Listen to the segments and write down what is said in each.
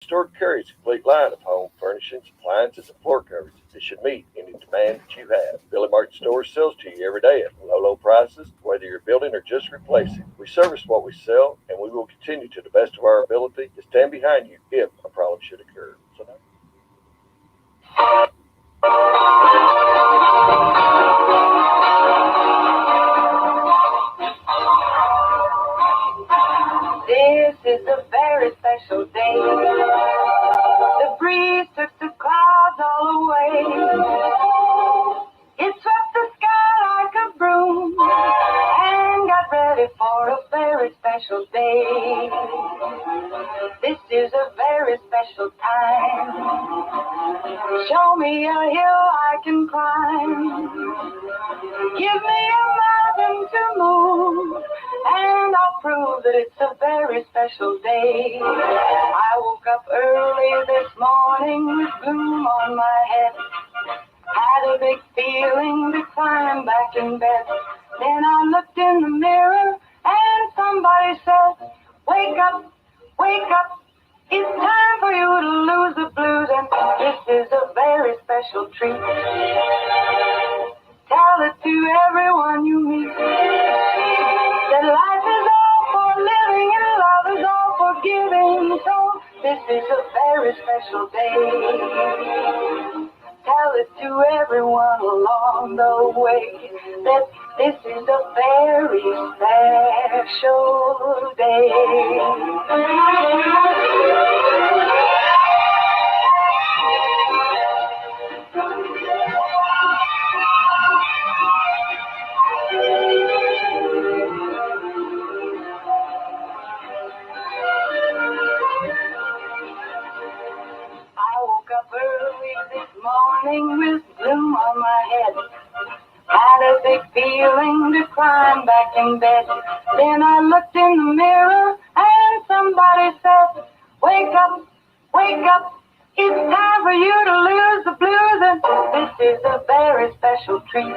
Store carries a complete line of home furnishings, appliances, and floor covers that should meet any demand that you have. Billy Martin Stores sells to you every day at low prices, whether you're building or just replacing. We service what we sell, and we will continue to the best of our ability to stand behind you if a problem should occur. So now, This is a very special day. The breeze took the clouds all away. It swept the sky like a broom and got ready for a very special day. This is a very special time. Show me a hill I can climb. Give me a mountain to move, and I'll prove that it's a very special day. I woke up early this morning with gloom on my head. Had a big feeling to climb back in bed. Then I looked in the mirror and somebody said, wake up, wake up. It's time for you to lose the blues, and this is a very special treat. Tell it to everyone you meet, that life is all for living and love is all for giving. So this is a very special day. Tell it to everyone along the way that this is a very special day. I woke up early this morning with gloom on my head. Had a big feeling to climb back in bed. Then I looked in the mirror and somebody said, wake up, wake up. It's time for you to lose the blues, and this is a very special treat.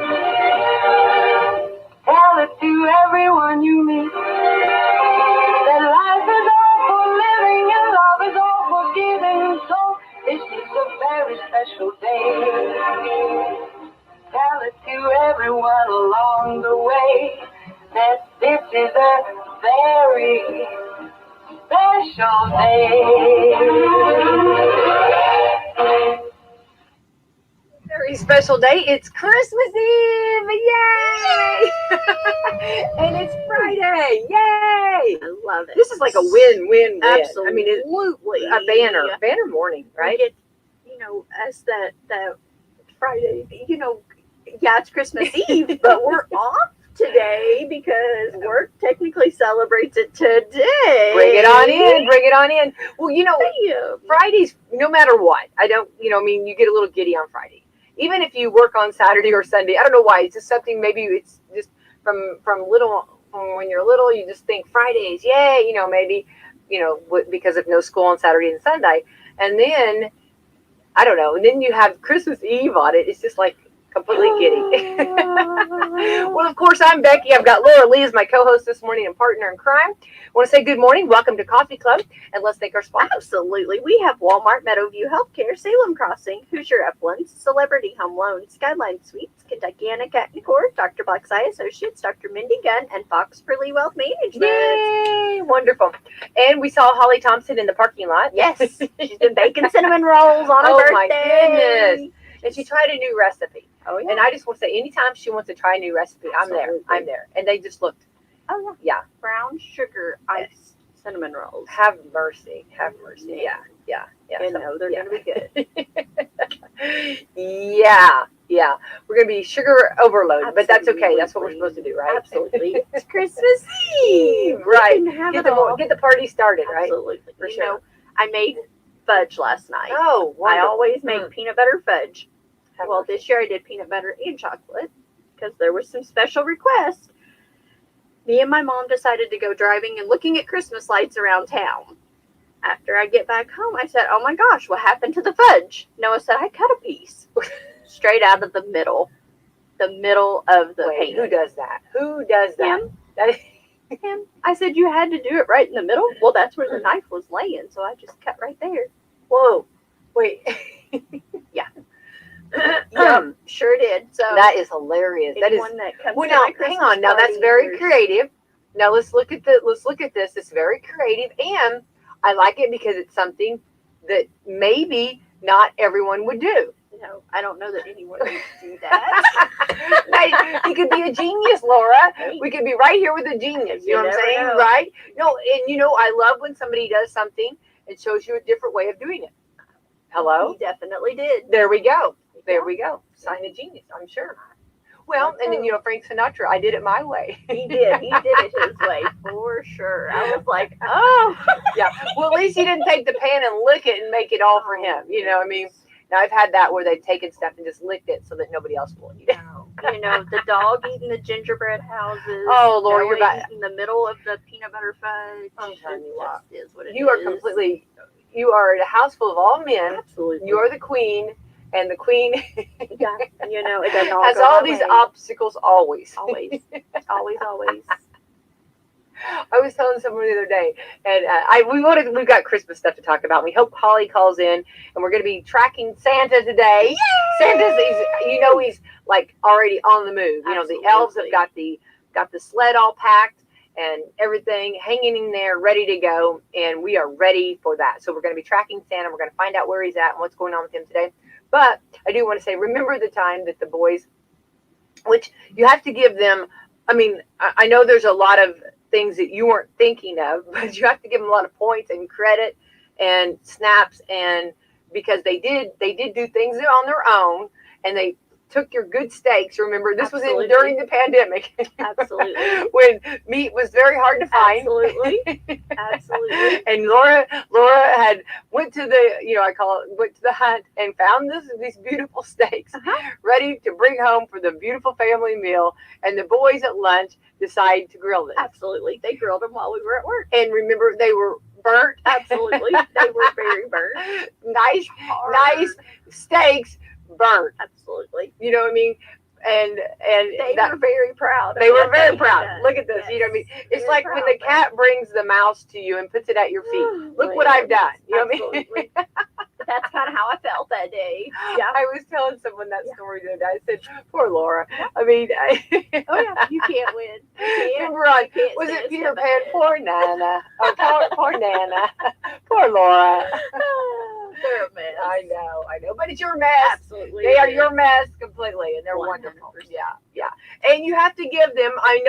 Tell it to everyone you meet, that life is all for living and love is all for giving. So this is a very special day. Tell it to everyone along the way that this is a very special day. Very special day. It's Christmas Eve. Yay! And it's Friday. Yay! I love it. This is like a win-win-win. Absolutely. I mean, it's a banner morning, right? We get, as that Friday, yeah, it's Christmas Eve, but we're off today because work technically celebrates it today. Bring it on in. Bring it on in. Well, Yeah. Fridays, no matter what, I don't, you get a little giddy on Friday. Even if you work on Saturday or Sunday, I don't know why. It's just something, maybe it's just from when you're little, you just think Fridays, yay, maybe, because of no school on Saturday and Sunday. And then, I don't know, and then you have Christmas Eve on it. It's just like completely giddy. Well, of course, I'm Becky. I've got Laura Lee as my co-host this morning and partner in crime. I want to say good morning. Welcome to Coffee Club. And let's thank our sponsors. Absolutely. We have Walmart, Meadowview Healthcare, Salem Crossing, Hoosier Uplands, Celebrity Home Loans, Skyline Suites, Kentucky Anna Cat and Core, Dr. Black's Eye Associates, Dr. Mindy Gunn, and Fox for Lee Wealth Management. Yay! Wonderful. And we saw Holly Thompson in the parking lot. Yes. She's been baking cinnamon rolls on her birthday. Oh, my goodness. And she tried a new recipe. Oh, yeah. And I just want to say, anytime she wants to try a new recipe, Absolutely. I'm there. And they just looked, Oh, yeah. brown sugar iced cinnamon rolls. Have mercy. Have mercy. Yeah. They're going to be good. Yeah. We're going to be sugar overload, but that's okay. That's what we're supposed to do, right? Absolutely. It's Christmas Eve. Right. We can have Get it all. the party started, right? Absolutely. For sure. I made fudge last night. Oh, I wonderful. always make peanut butter fudge. Have Well, mercy. this year I did peanut butter and chocolate because there was some special requests. Me and my mom decided to go driving and looking at Christmas lights around town. After I get back home, I said, oh my gosh, what happened to the fudge? Noah said, I cut a piece straight out of the middle of the Wait, pan. who does that? Who does that? Him. That And I said, you had to do it right in the middle? Well, that's where the knife was laying, so I just cut right there. Whoa. Wait. Yep, sure did. So That is hilarious. That is. anyone that comes Well, to now, my hang Christmas on. Now, that's party, very there's- creative. Now, let's look at this. It's very creative, and I like it because it's something that maybe not everyone would do. No, I don't know that anyone would do that. Right? He could be a genius, Laura. We could be right here with a genius. You know what I'm never saying? know. Right? No, and I love when somebody does something and shows you a different way of doing it. Hello? He definitely did. There we go. There we go. Sign of genius, I'm sure. Well, and then Frank Sinatra, I did it my way. He did. He did it his way for sure. I was like, oh. Yeah. Well, at least he didn't take the pan and lick it and make it all for him. You know what I mean? Now, I've had that where they've taken stuff and just licked it so that nobody else will eat it. The dog eating the gingerbread houses. Oh, Lord, you're Bella about in the middle of the peanut butter fudge. I'm telling you what. It just is what it You are is. completely, you are a house full of all men. Absolutely. You are the queen, and the queen Yeah, it doesn't all has go all my these way. obstacles always. Always. Always. I was telling someone the other day, and we've got Christmas stuff to talk about. We hope Holly calls in, and we're going to be tracking Santa today. Yay! Santa's, he's like already on the move. The elves have got the sled all packed and everything hanging in there, ready to go, and we are ready for that. So we're going to be tracking Santa. We're going to find out where he's at and what's going on with him today. But I do want to say, remember the time that the boys, which you have to give them. I mean, I know there's a lot of things that you weren't thinking of, but you have to give them a lot of points and credit and snaps, and because they did do things on their own, and they took your good steaks. Remember, this was during the pandemic. Absolutely. When meat was very hard to find. Absolutely. And Laura had went to the went to the hunt and found these beautiful steaks ready to bring home for the beautiful family meal. And the boys at lunch decided to grill them. Absolutely. They grilled them while we were at work. And remember, they were burnt. Absolutely. They were very burnt. Nice steaks, burnt. Absolutely. You know what I mean? And they were very proud. They were very proud. Look at this. Yes. You know what I mean? It's like when the cat brings the mouse to you and puts it at your feet. Look what I've done. You know what I mean? That's kind of how I felt that day. Yeah. I was telling someone that story the other day. I said, poor Laura. I mean, oh yeah, you can't win. Remember on, was it Peter Pan? Poor Nana. Oh, poor Nana. Poor Laura. They're a mess. I know. But it's your mess. Absolutely. They are your mess completely, and they're 100%. wonderful. Yeah. And you have to give them, I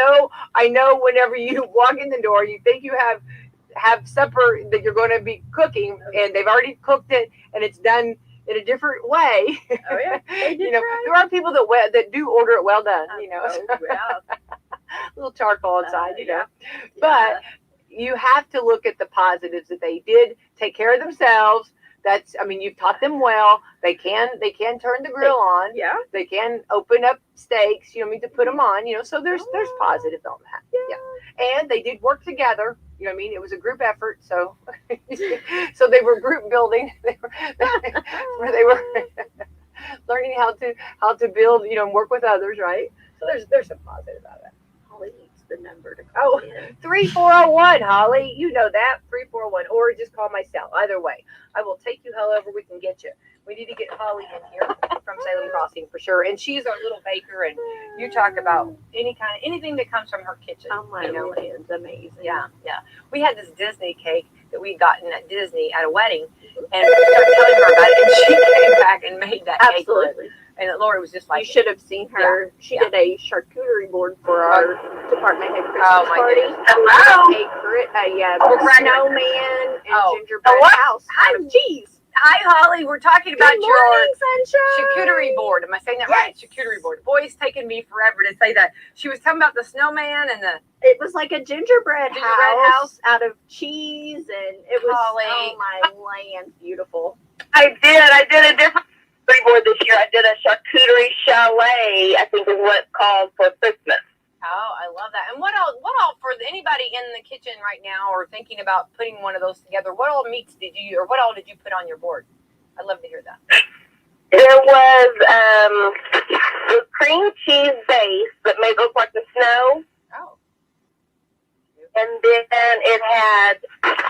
know whenever you walk in the door, you think you have supper that you're going to be cooking, and they've already cooked it, and it's done in a different way. Oh yeah. There are people that do order it well done, Yeah. a little charcoal inside, But you have to look at the positives that they did take care of themselves. You've taught them well. They can turn the grill on. Yeah. They can open up steaks, to put them on, so there's positives on that. Yeah. And they did work together. You know what I mean? It was a group effort, so so they were group building. They were learning how to build, and work with others, right? So there's some positive about that. Holly needs the number to call in. 3401, Holly. You know that. 3401, or just call my cell. Either way, I will take you however we can get you. We need to get Holly in here from Salem Crossing for sure. And she's our little baker, and you talk about anything that comes from her kitchen. Oh my land's amazing. Yeah. We had this Disney cake that we'd gotten at Disney at a wedding, and we started telling her about it, and she came back and made that cake. Absolutely. And Lori was just like, you should have seen her. She did a charcuterie board for our department head Christmas party. Goodness. Hello. A snowman and gingerbread house out of cheese. Hi, Holly. We're talking about your sunshine. charcuterie board. Am I saying that right? Charcuterie board. Boy, it's taken me forever to say that. She was talking about the snowman and the... It was like a gingerbread house out of cheese, and it was, Holly. Oh my land, beautiful. I did a different board this year. I did a charcuterie chalet, I think is what it's called, for Christmas. Oh, I love that. And what all for anybody in the kitchen right now or thinking about putting one of those together, what all meats did you put on your board? I'd love to hear that. There was the cream cheese base that made it look like the snow. Oh. and then it had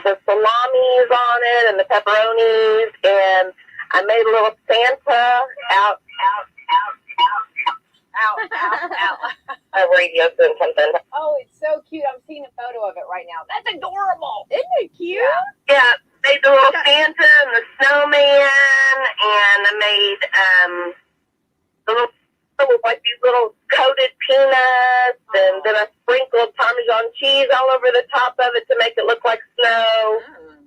the salamis on it and the pepperonis, and I made a little Santa out. My radio's doing something. Oh, it's so cute. I'm seeing a photo of it right now. That's adorable. Isn't it cute? Yeah, made the little Santa and the snowman, and I made these little coated peanuts, and then I sprinkled Parmesan cheese all over the top of it to make it look like snow.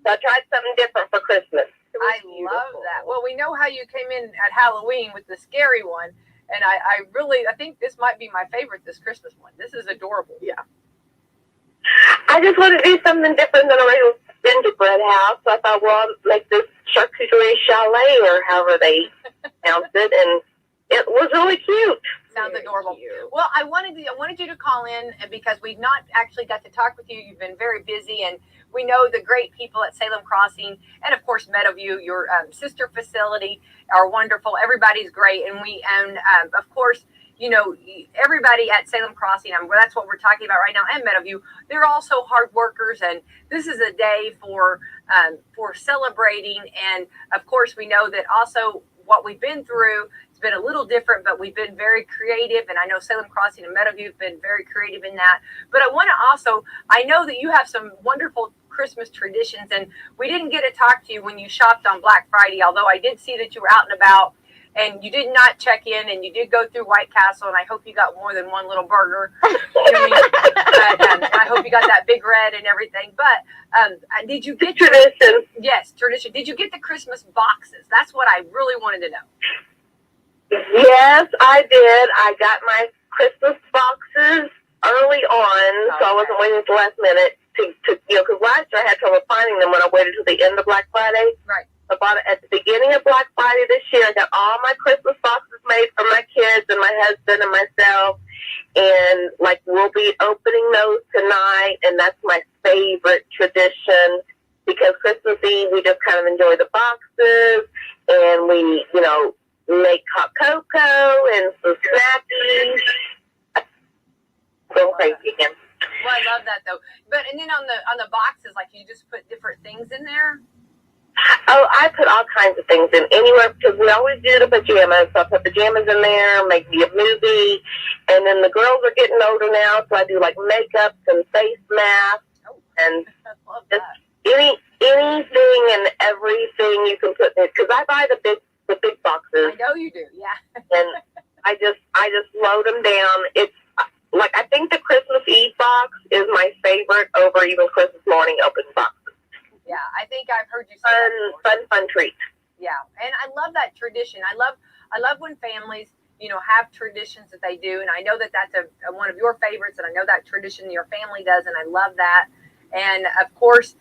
So I tried something different for Christmas. I love that. Well, we know how you came in at Halloween with the scary one, and I think this might be my favorite, this Christmas one. This is adorable. Yeah. I just wanted to do something different than a regular gingerbread house, so I thought, well, I'll make this charcuterie chalet, or however they announced it, and it was really cute. Sounds adorable. Well, I wanted you to call in because we've not actually got to talk with you. You've been very busy, and we know the great people at Salem Crossing, and of course Meadowview, your sister facility, are wonderful. Everybody's great, and of course, you know, everybody at Salem Crossing, that's what we're talking about right now, and Meadowview, they're also hard workers, and this is a day for celebrating. And of course, we know that also what we've been through. It's been a little different, but we've been very creative, and I know Salem Crossing and Meadowview have been very creative in that. But I know that you have some wonderful Christmas traditions, and we didn't get to talk to you when you shopped on Black Friday, although I did see that you were out and about, and you did not check in, and you did go through White Castle, and I hope you got more than one little burger. I hope you got that Big Red and everything. But did you get tradition? Yes, tradition. Did you get the Christmas boxes? That's what I really wanted to know. Yes, I did. I got my Christmas boxes early on, so I wasn't waiting until the last minute to because last year I had trouble finding them when I waited till the end of Black Friday. Right. I bought it at the beginning of Black Friday this year. I got all my Christmas boxes made for my kids and my husband and myself, and we'll be opening those tonight, and that's my favorite tradition because Christmas Eve we just kind of enjoy the boxes, and we, make hot cocoa and some snackies. Go crazy again. Well, I love that though. And then on the boxes, you just put different things in there. Oh, I put all kinds of things in anywhere because we always do the pajamas. So I put pajamas in there, make me a movie, and then the girls are getting older now, so I do makeups and face masks and just anything and everything you can put in it. Because I buy the big boxes. I know you do, yeah. And I just load them down. It's I think the Christmas Eve box is my favorite over even Christmas morning open boxes. Yeah, I think I've heard you say Fun treat. Yeah, and I love that tradition. I love when families, have traditions that they do, and I know that that's one of your favorites, and I know that tradition your family does, and I love that. And of course,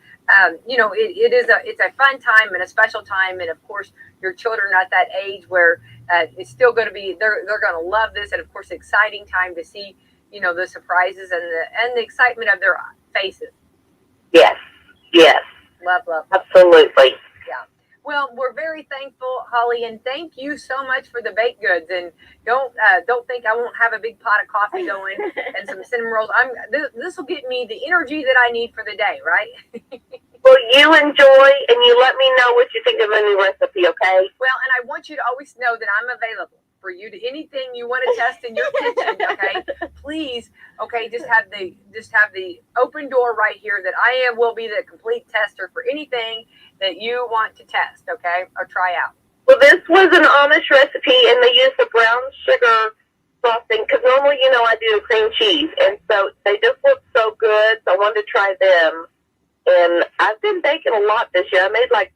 it's a fun time and a special time, and of course, your children are at that age where it's still going to be they're going to love this, and of course, exciting time to see the surprises and the excitement of their faces. Yes. Love. Absolutely. Yeah. Well, we're very thankful, Holly, and thank you so much for the baked goods. And don't think I won't have a big pot of coffee going and some cinnamon rolls. This will get me the energy that I need for the day, right? Well, you enjoy, and you let me know what you think of a new recipe, okay? Well, and I want you to always know that I'm available for you to anything you want to test in your kitchen, okay? Please, okay, just have the open door right here that I will be the complete tester for anything that you want to test, okay, or try out. Well, this was an Amish recipe, and they used the brown sugar frosting, because normally, I do cream cheese, and so they just look so good, so I wanted to try them. And I've been baking a lot this year. I've made 10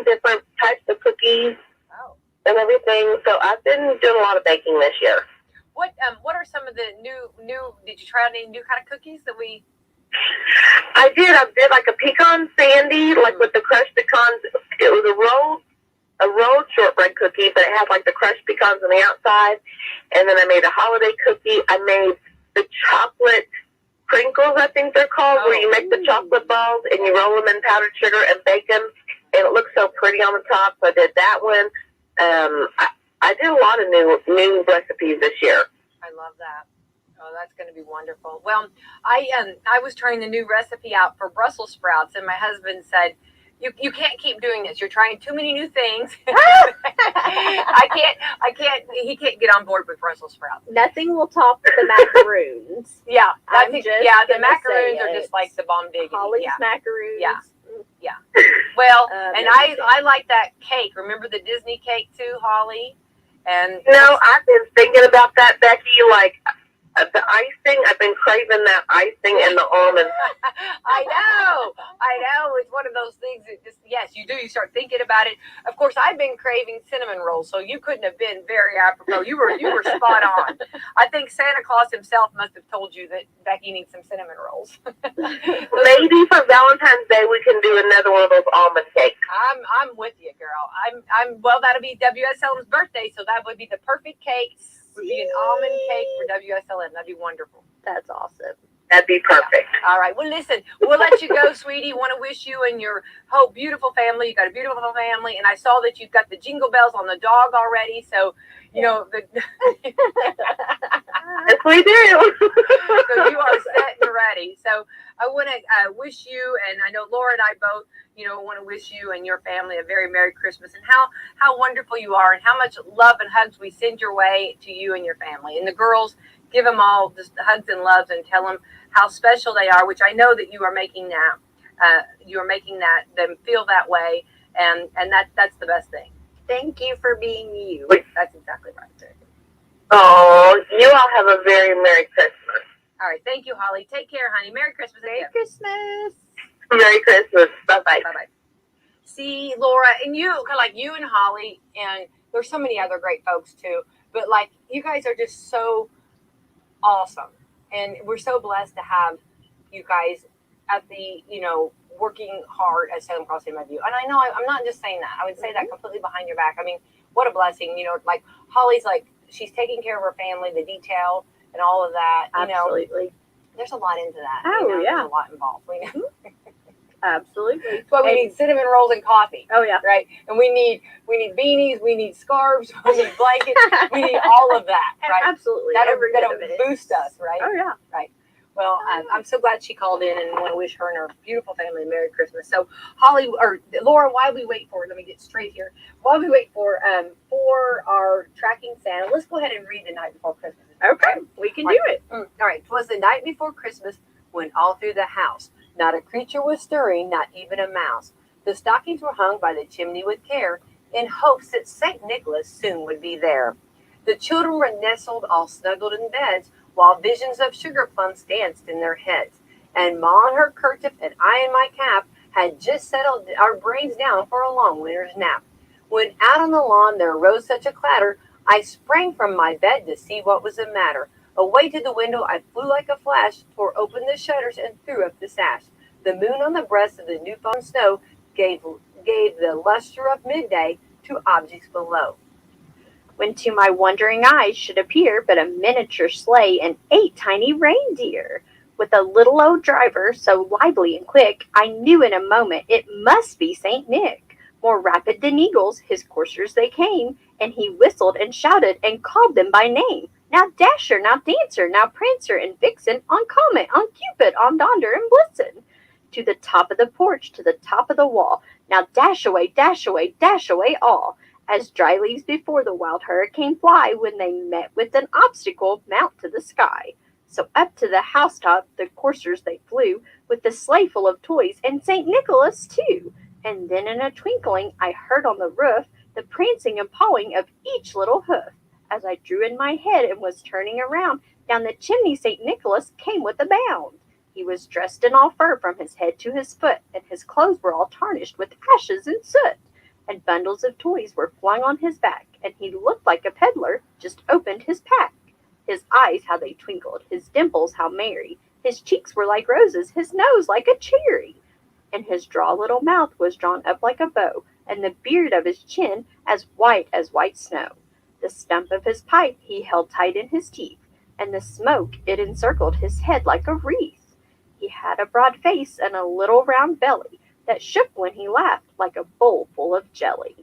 different types of cookies and everything. So I've been doing a lot of baking this year. What are some of the new? Did you try any new kind of cookies that we? I did a pecan sandy, with the crushed pecans. It was a rolled shortbread cookie, but it had the crushed pecans on the outside. And then I made a holiday cookie. I made the chocolate crinkles, I think they're called, where you make the chocolate balls and you roll them in powdered sugar and bake them, and it looks so pretty on the top. So I did that one. I did a lot of new recipes this year. I love that. Oh, that's going to be wonderful. Well, I was trying the new recipe out for Brussels sprouts, and my husband said, "You can't keep doing this. You're trying too many new things. I can't. He can't get on board with Brussels sprouts. Nothing will top the macaroons. Yeah, I'm the just macaroons gonna are say just like the bomb diggity. Holly's Yeah. macaroons. Yeah. Well, and Amazing. I like that cake. Remember the Disney cake too, Holly? And I've been thinking about that, Becky. Like the icing, I've been craving that icing and the almond. I know. It's one of those things that just, yes, you do. You start thinking about it. Of course, I've been craving cinnamon rolls, so you couldn't have been very apropos. You were spot on. I think Santa Claus himself must have told you that Becky needs some cinnamon rolls. Maybe for Valentine's Day we can do another one of those almond cakes. I'm with you, girl. Well, that'll be WSLM's birthday, so that would be the perfect cake. Would be an almond cake for WSLM. That'd be wonderful. That's awesome. That'd be perfect. Yeah. All right. Well, listen, we'll let you go, sweetie. Want to wish you and your whole beautiful family. You got a beautiful family, and I saw that you've got the jingle bells on the dog already. So, you know, Yes, we do. so you are set and ready. So I want to wish you, and I know Laura and I both, want to wish you and your family a very Merry Christmas, and how wonderful you are, and how much love and hugs we send your way to you and your family. And the girls, give them all just hugs and loves, and tell them how special they are, which I know that you are making that. You are making them feel that way, and that's the best thing. Thank you for being you. That's exactly right. Oh, you all have a very Merry Christmas. All right. Thank you, Holly. Take care, honey. Merry Christmas. Merry Christmas. Merry Christmas. Bye-bye. Bye-bye. See, Laura, and you, like you and Holly, and there's so many other great folks too, but like you guys are just so awesome. And we're so blessed to have you guys at the, working hard at Salem Crossing View. And I know I'm not just saying that. I would say that completely behind your back. I mean, what a blessing, like Holly's like, she's taking care of her family, the detail and all of that. Absolutely. There's a lot into that. Oh, yeah. There's a lot involved. Absolutely. That's why we need cinnamon rolls and coffee. Oh, yeah. Right? And we need beanies, we need scarves, we need blankets, we need all of that, right? Absolutely. That'll Every bit of boost it. us, right? Oh, yeah. Right. Well, I'm so glad she called in, and want to wish her and her beautiful family a Merry Christmas. So, Holly, or Laura, while we wait for, let me get straight here. While we wait for our tracking Santa, let's go ahead and read the night before Christmas. Okay, we can do it. All right. 'Twas the night before Christmas, when all through the house not a creature was stirring, not even a mouse. The stockings were hung by the chimney with care, in hopes that St. Nicholas soon would be there. The children were nestled all snuggled in beds, while visions of sugar plums danced in their heads. And Ma in her kerchief and I in my cap had just settled our brains down for a long winter's nap. When out on the lawn there arose such a clatter, I sprang from my bed to see what was the matter. Away to the window I flew like a flash, tore open the shutters and threw up the sash. The moon on the breast of the new fallen snow gave the luster of midday to objects below. When to my wondering eyes should appear but a miniature sleigh and 8 tiny reindeer, with a little old driver so lively and quick, I knew in a moment it must be St. Nick. More rapid than eagles, his coursers they came, and he whistled and shouted and called them by name. Now Dasher, now Dancer, now Prancer and Vixen, on Comet, on Cupid, on Donder and Blitzen. To the top of the porch, to the top of the wall, now dash away, dash away, dash away all. As dry leaves before the wild hurricane fly, when they met with an obstacle, mount to the sky. So up to the housetop the coursers they flew, with the sleigh full of toys, and St. Nicholas too. And then in a twinkling I heard on the roof the prancing and pawing of each little hoof. As I drew in my head and was turning around, down the chimney St. Nicholas came with a bound. He was dressed in all fur from his head to his foot, and his clothes were all tarnished with ashes and soot. And bundles of toys were flung on his back, and he looked like a peddler just opened his pack. His eyes, how they twinkled, his dimples, how merry, his cheeks were like roses, his nose like a cherry. And his draw little mouth was drawn up like a bow, and the beard of his chin as white snow. The stump of his pipe he held tight in his teeth, and the smoke it encircled his head like a wreath. He had a broad face and a little round belly, that shook when he laughed like a bowl full of jelly.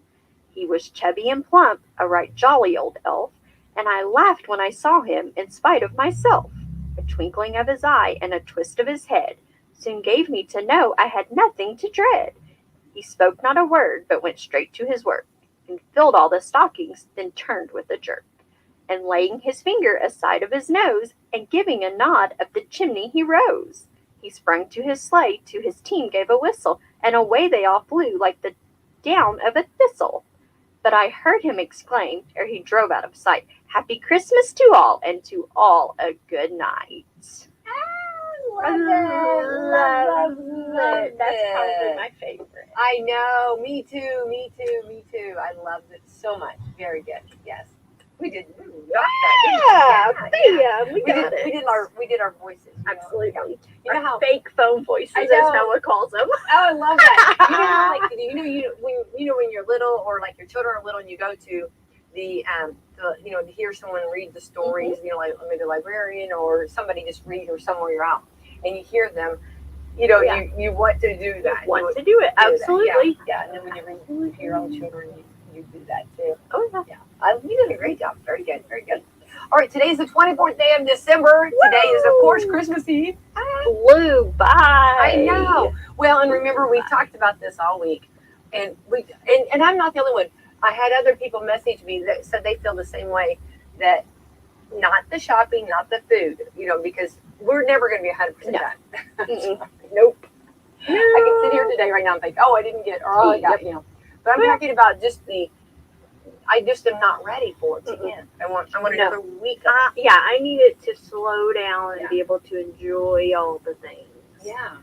He was chubby and plump, a right jolly old elf, and I laughed when I saw him in spite of myself. A twinkling of his eye and a twist of his head soon gave me to know I had nothing to dread. He spoke not a word, but went straight to his work, and filled all the stockings, then turned with a jerk, and laying his finger aside of his nose, and giving a nod up the chimney he rose. He sprung to his sleigh, to his team gave a whistle, and away they all flew like the down of a thistle. But I heard him exclaim, ere he drove out of sight, "Happy Christmas to all, and to all a good night." Love it. That's probably my favorite. I know. Me too. Me too. Me too. I loved it so much. Very good. Yes. We did. We got that, didn't we? Yeah, we got it. We did our voices. Absolutely. You know how Fake phone voices, I as know. Noah calls them. Oh, I love that. You know how, like, when you're little, or like your children are little, and you go to the to hear someone read the stories, like maybe a librarian or somebody just read, or somewhere you're out and you hear them, Yeah. you want to do that. Want to do it? Absolutely. Yeah. And then when you read to your own children, you do that too. Oh yeah. You did a great job. Very good. Very good. All right, today's the 24th day of December. Today is, of course, Christmas Eve. Flew by. I know. Well, and remember, we talked about this all week, and I'm not the only one. I had other people message me that said they feel the same way, that not the shopping, not the food, because we're never going to be 100% done. Nope. I can sit here today right now and think, oh, I didn't get, or oh, I got, But I'm talking about just I just am not ready for it again. I want another week. I need it to slow down and be able to enjoy all the things. Yeah.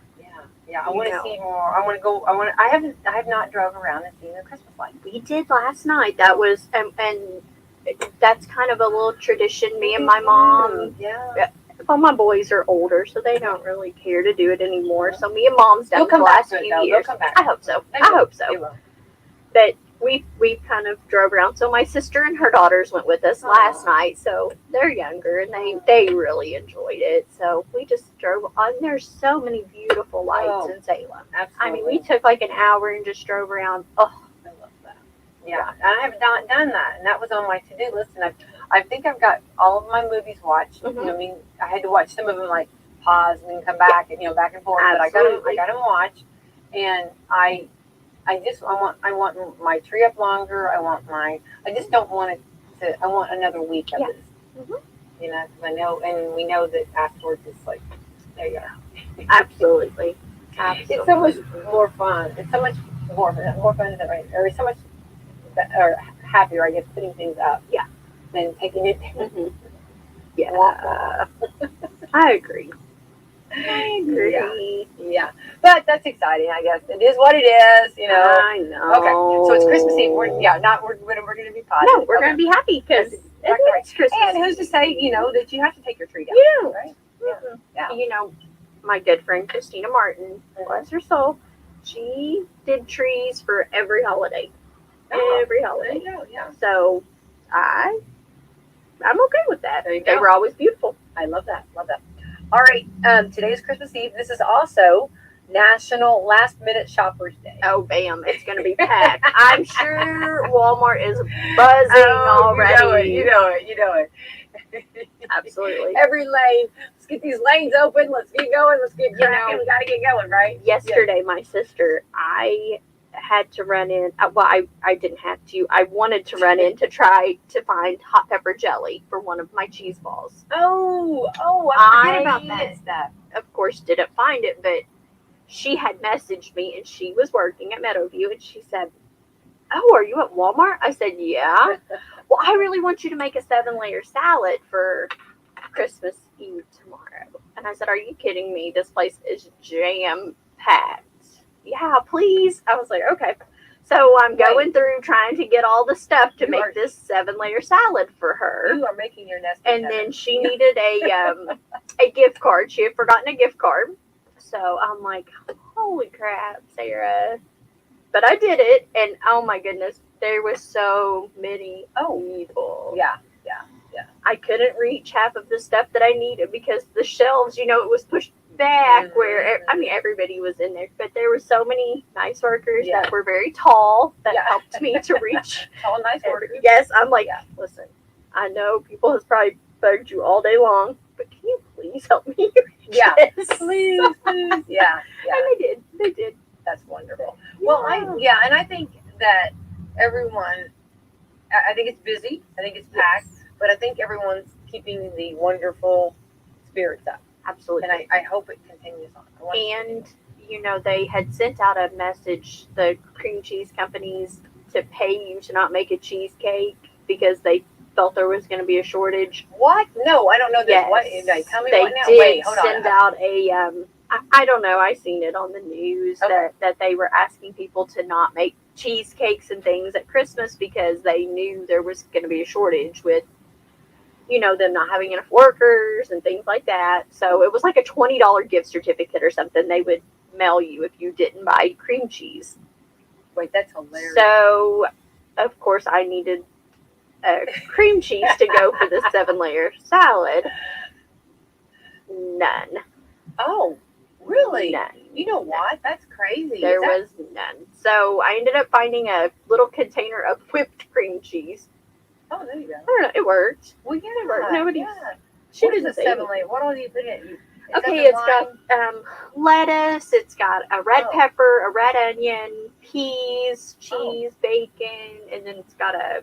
I want to see more. I want to go. I have not drove around and seen the Christmas lights. We did last night. That was and that's kind of a little tradition. Me and my mom. Yeah. Well, my boys are older, so they don't really care to do it anymore. So me and Mom's done it the last few years. They'll come back. I hope so. They will. But we kind of drove around. So my sister and her daughters went with us last night. So they're younger and they really enjoyed it. So we just drove on. There's so many beautiful lights in Salem. Absolutely. I mean, we took like an hour and just drove around. Oh, I love that. Yeah, I have not done that, and that was on my to-do list. And I think I've got all of my movies watched. Mhm. I mean, I had to watch some of them, like pause and then come back, and back and forth. Absolutely. But I got them watched, and I want my tree up longer. I just don't want it to. I want another week of this. Mhm. Because I know, and we know that afterwards it's like, there you go. absolutely. It's so much more fun. It's so much more fun, is that right? Or so much or happier, I guess, putting things up. Yeah. Than taking it. Mhm. Yeah. I agree. Yeah. But that's exciting, I guess. It is what it is, I know. Okay. So it's Christmas Eve. We're going to be positive. No, we're going to be happy because it's Christmas. And who's to say, that you have to take your tree down? You know. Right? Yeah. My good friend Christina Martin, bless her soul, she did trees for every holiday. Every holiday. There you go, yeah. So I'm okay with that. There you They go. were always beautiful. I love that. All right. Today is Christmas Eve. This is also National Last Minute Shoppers Day. Oh, bam. It's going to be packed. I'm sure Walmart is buzzing already. You know it. Absolutely. Every lane. Let's get these lanes open. Let's get going. Let's get cracking. We got to get going, right? Yesterday, my sister, I had to run in. I didn't have to. I wanted to run in to try to find hot pepper jelly for one of my cheese balls. Oh, I forget about that stuff. Of course, didn't find it, but she had messaged me, and she was working at Meadowview, and she said, "Oh, are you at Walmart?" I said, "Yeah." "Well, I really want you to make a 7-layer salad for Christmas Eve tomorrow." And I said, "Are you kidding me? This place is jam-packed." "Yeah, please." I was like, okay. So I'm going through trying to get all the stuff to make this 7-layer salad for her. You are making your nest. And then she needed a gift card. She had forgotten a gift card. So I'm like, holy crap, Sarah. But I did it, and oh my goodness, there was so many people. Yeah. I couldn't reach half of the stuff that I needed because the shelves, it was pushed back where, everybody was in there, but there were so many nice workers that were very tall that helped me to reach. Tall, nice workers. Yes, I'm like, listen, I know people has probably bugged you all day long, but can you please help me reach Yeah. this. Please. Yeah. And they did. That's wonderful. Well, and I think that everyone, I think it's busy. I think it's packed, but I think everyone's keeping the wonderful spirits up. Absolutely. And I hope it continues on. And, you know, they had sent out a message, the cream cheese companies, to pay you to not make a cheesecake because they felt there was going to be a shortage. What? No, I don't know this. Yes. What? Tell me they what now. did Wait, hold send on. out a, I don't know, I seen it on the news that they were asking people to not make cheesecakes and things at Christmas because they knew there was going to be a shortage with, you know, them not having enough workers and things like that. So it was like a $20 gift certificate or something they would mail you if you didn't buy cream cheese. Wait, that's hilarious. So, of course, I needed cream cheese to go for the 7-layer salad. None. Oh, really? None. You know what? That's crazy. There was none. So I ended up finding a little container of whipped cream cheese. Oh, there you go. I don't know. It worked. Well, yeah. It worked. Nobody. She was a 7-layer. What all do you put in it? Okay, it's got lettuce. It's got a red pepper, a red onion, peas, cheese, bacon, and then it's got a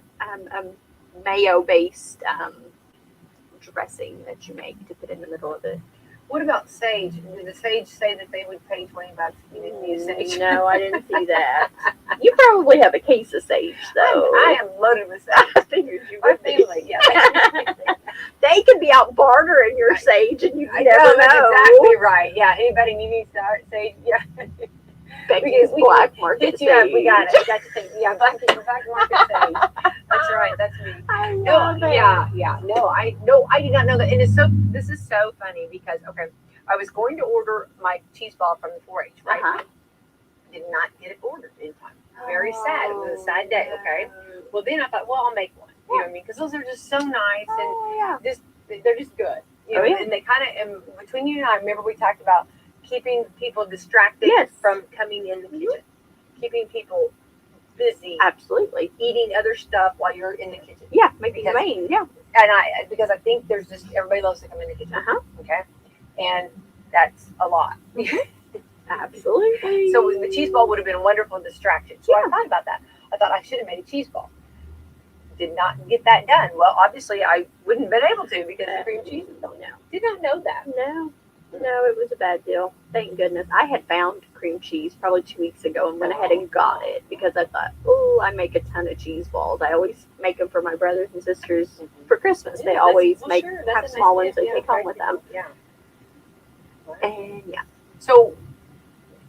mayo-based dressing that you make to put in the middle of it. What about sage? Did the sage say that they would pay $20 if you didn't use sage? No, I didn't see that. You probably have a case of sage, though. I am loaded with sage. I figured you My would be. family, yeah. They could be out bartering your sage, and you I never know, know. that's exactly right. Yeah, anybody need sage? Yeah. Becky's black market Yeah, sage. we got it. We got the sage. Yeah, black market sage. That's right. That's me. I No, love it. yeah. No, I did not know that. And this is so funny because I was going to order my cheese ball from the 4-H, right? Uh-huh. Did not get it ordered in time. Very sad. It was a sad day. Okay. Well, then I thought, well, I'll make one. You know what I mean? Because those are just so nice and they're just good. You know, and they kind of between you and I. Remember we talked about keeping people distracted from coming in the kitchen, keeping people busy, Absolutely. eating other stuff while you're in the kitchen. Yeah, making it rain. Yeah. And because I think there's just everybody loves to come in the kitchen. Uh-huh. Okay, and that's a lot. Absolutely. So the cheese ball would have been a wonderful distraction. So I thought about that. I thought I should have made a cheese ball. Did not get that done. Well, obviously I wouldn't have been able to because the cream cheese was gone now. Did not know that. No, it was a bad deal. Thank goodness. I had found cream cheese probably 2 weeks ago and went ahead and got it because I thought, oh, I make a ton of cheese balls. I always make them for my brothers and sisters for Christmas. They always have small ones they take home with them. Yeah. And So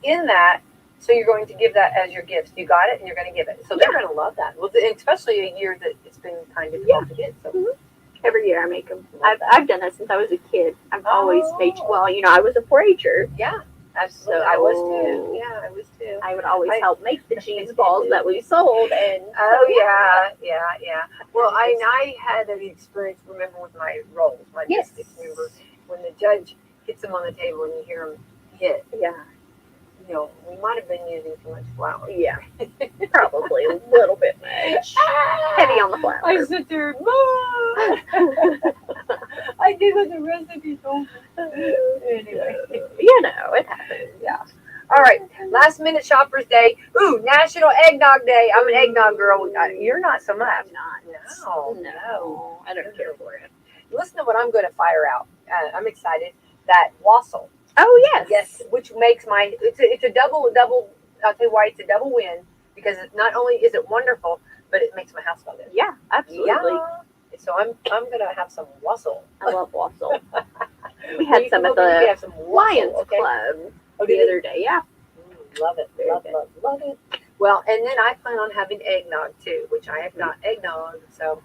in that, so you're going to give that as your gift. You got it and you're going to give it. So they're going to love that. Well, especially a year that it's been kind of difficult to get. So. every year I make them. I've done that since I was a kid. I've always made, well, you know, I was a 4-H'er. Yeah, absolutely. I was too. Yeah, I was too. I would always help make the cheese balls that we sold. And yeah. Well, I had an experience, remember, with my rolls, my biscuits. Remember when the judge hits them on the table and you hear them hit. Yeah. You know, we might have been using too much flour. Yeah, probably a little bit much. Heavy on the flour. I sit there, Mom! I did what the recipe told me. Anyway. You know, it happens. Yeah. All right. Last minute shoppers day. Ooh, National Eggnog Day. I'm an eggnog girl. You're not so much. I'm not. No. I don't care for it. Listen to what I'm going to fire out. I'm excited. That wassail. Oh, yes. Yes, which makes it's a double, I'll tell you why it's a double win, because not only is it wonderful, but it makes my house smell good. Yeah, absolutely. Yeah. So I'm going to have some wassail. I love wassail. We had some at the Lions Club the other day. Yeah. Love it. Love it. Well, and then I plan on having eggnog too, which I have not eggnog. So,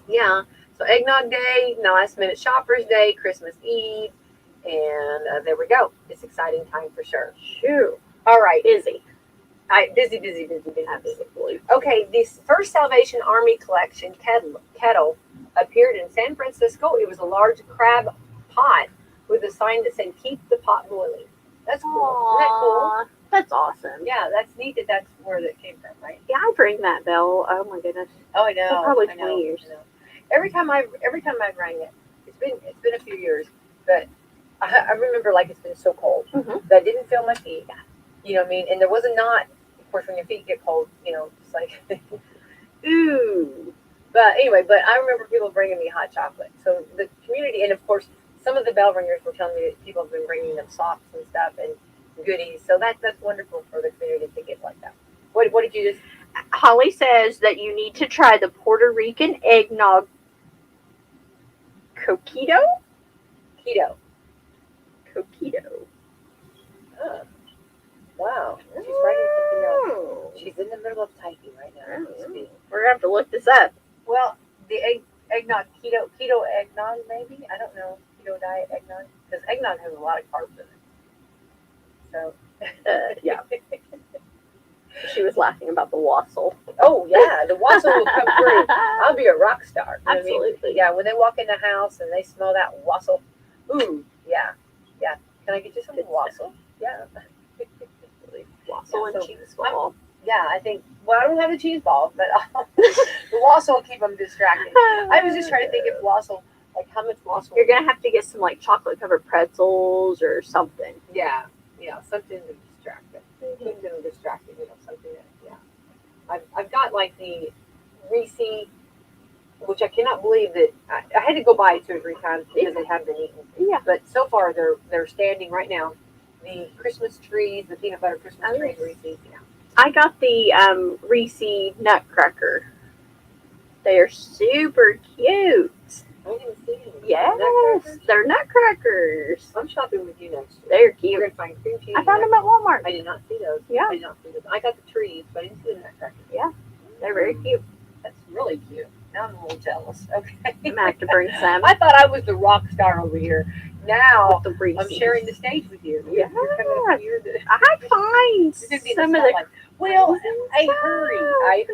yeah. So eggnog day, last minute shoppers day, Christmas Eve. And there we go. It's exciting time for sure. Shoo. All right. Busy. Busy. Absolutely. Okay, this first Salvation Army collection kettle appeared in San Francisco. It was a large crab pot with a sign that said, "Keep the pot boiling." That's cool. Isn't that cool? That's awesome. Yeah, that's neat that's where that came from, right? Yeah, I rang that bell. Oh my goodness. Oh, I know. For probably 20 years. Every time I've rang it, it's been a few years. but I remember like it's been so cold Mhm. that I didn't feel my feet. You know what I mean? And there was not, of course, when your feet get cold, it's like, ooh. But anyway, I remember people bringing me hot chocolate. So the community, and of course, some of the bell ringers were telling me that people have been bringing them socks and stuff and goodies. So that's wonderful for the community to get like that. What did you just? Holly says that you need to try the Puerto Rican eggnog coquito. Keto. Coquito. Oh, wow. She's writing something else. Oh. She's in the middle of typing right now. We're gonna have to look this up. Well, the eggnog, keto eggnog, maybe? I don't know. Keto diet eggnog? Because eggnog has a lot of carbs in it. So. Yeah. She was laughing about the wassail. Oh, yeah. The wassail will come through. I'll be a rock star. You know what I mean? Absolutely. Yeah, when they walk in the house and they smell that wassail. Ooh, yeah. Yeah. Can I get you some wassail? Yeah. Wassail Yeah, and so cheese ball. Yeah, I think, well, I don't have the cheese balls, but the wassail will keep them distracted. I was just trying to think if wassail, like how much wassail. You're gonna have to get some like chocolate covered pretzels or something. Yeah, something to distract them. Keep them distracted, something that, I've got like the Reese, which I cannot believe that I had to go by it 2 or 3 times because they have been eaten. Yeah. But so far they're standing right now. The Christmas trees, the peanut butter Christmas trees, Reese's. Yeah. I got the Reese Nutcracker. They are super cute. I didn't see them. Yes, Nutcrackers? they're nutcrackers. I'm shopping with you next year. They're You're cute. gonna find cream cheese. I found them at Walmart. I did not see those. Yeah. I did not see those. I got the trees, but I didn't see the nutcrackers. Yeah, they're very cute. That's really cute. Now I'm a little jealous. Okay. I'm gonna have to bring some. I thought I was the rock star over here. Now The Reese's. I'm sharing the stage with you. Yeah. You're coming up here. I find You're gonna be in some the of the. spotlight. Well, I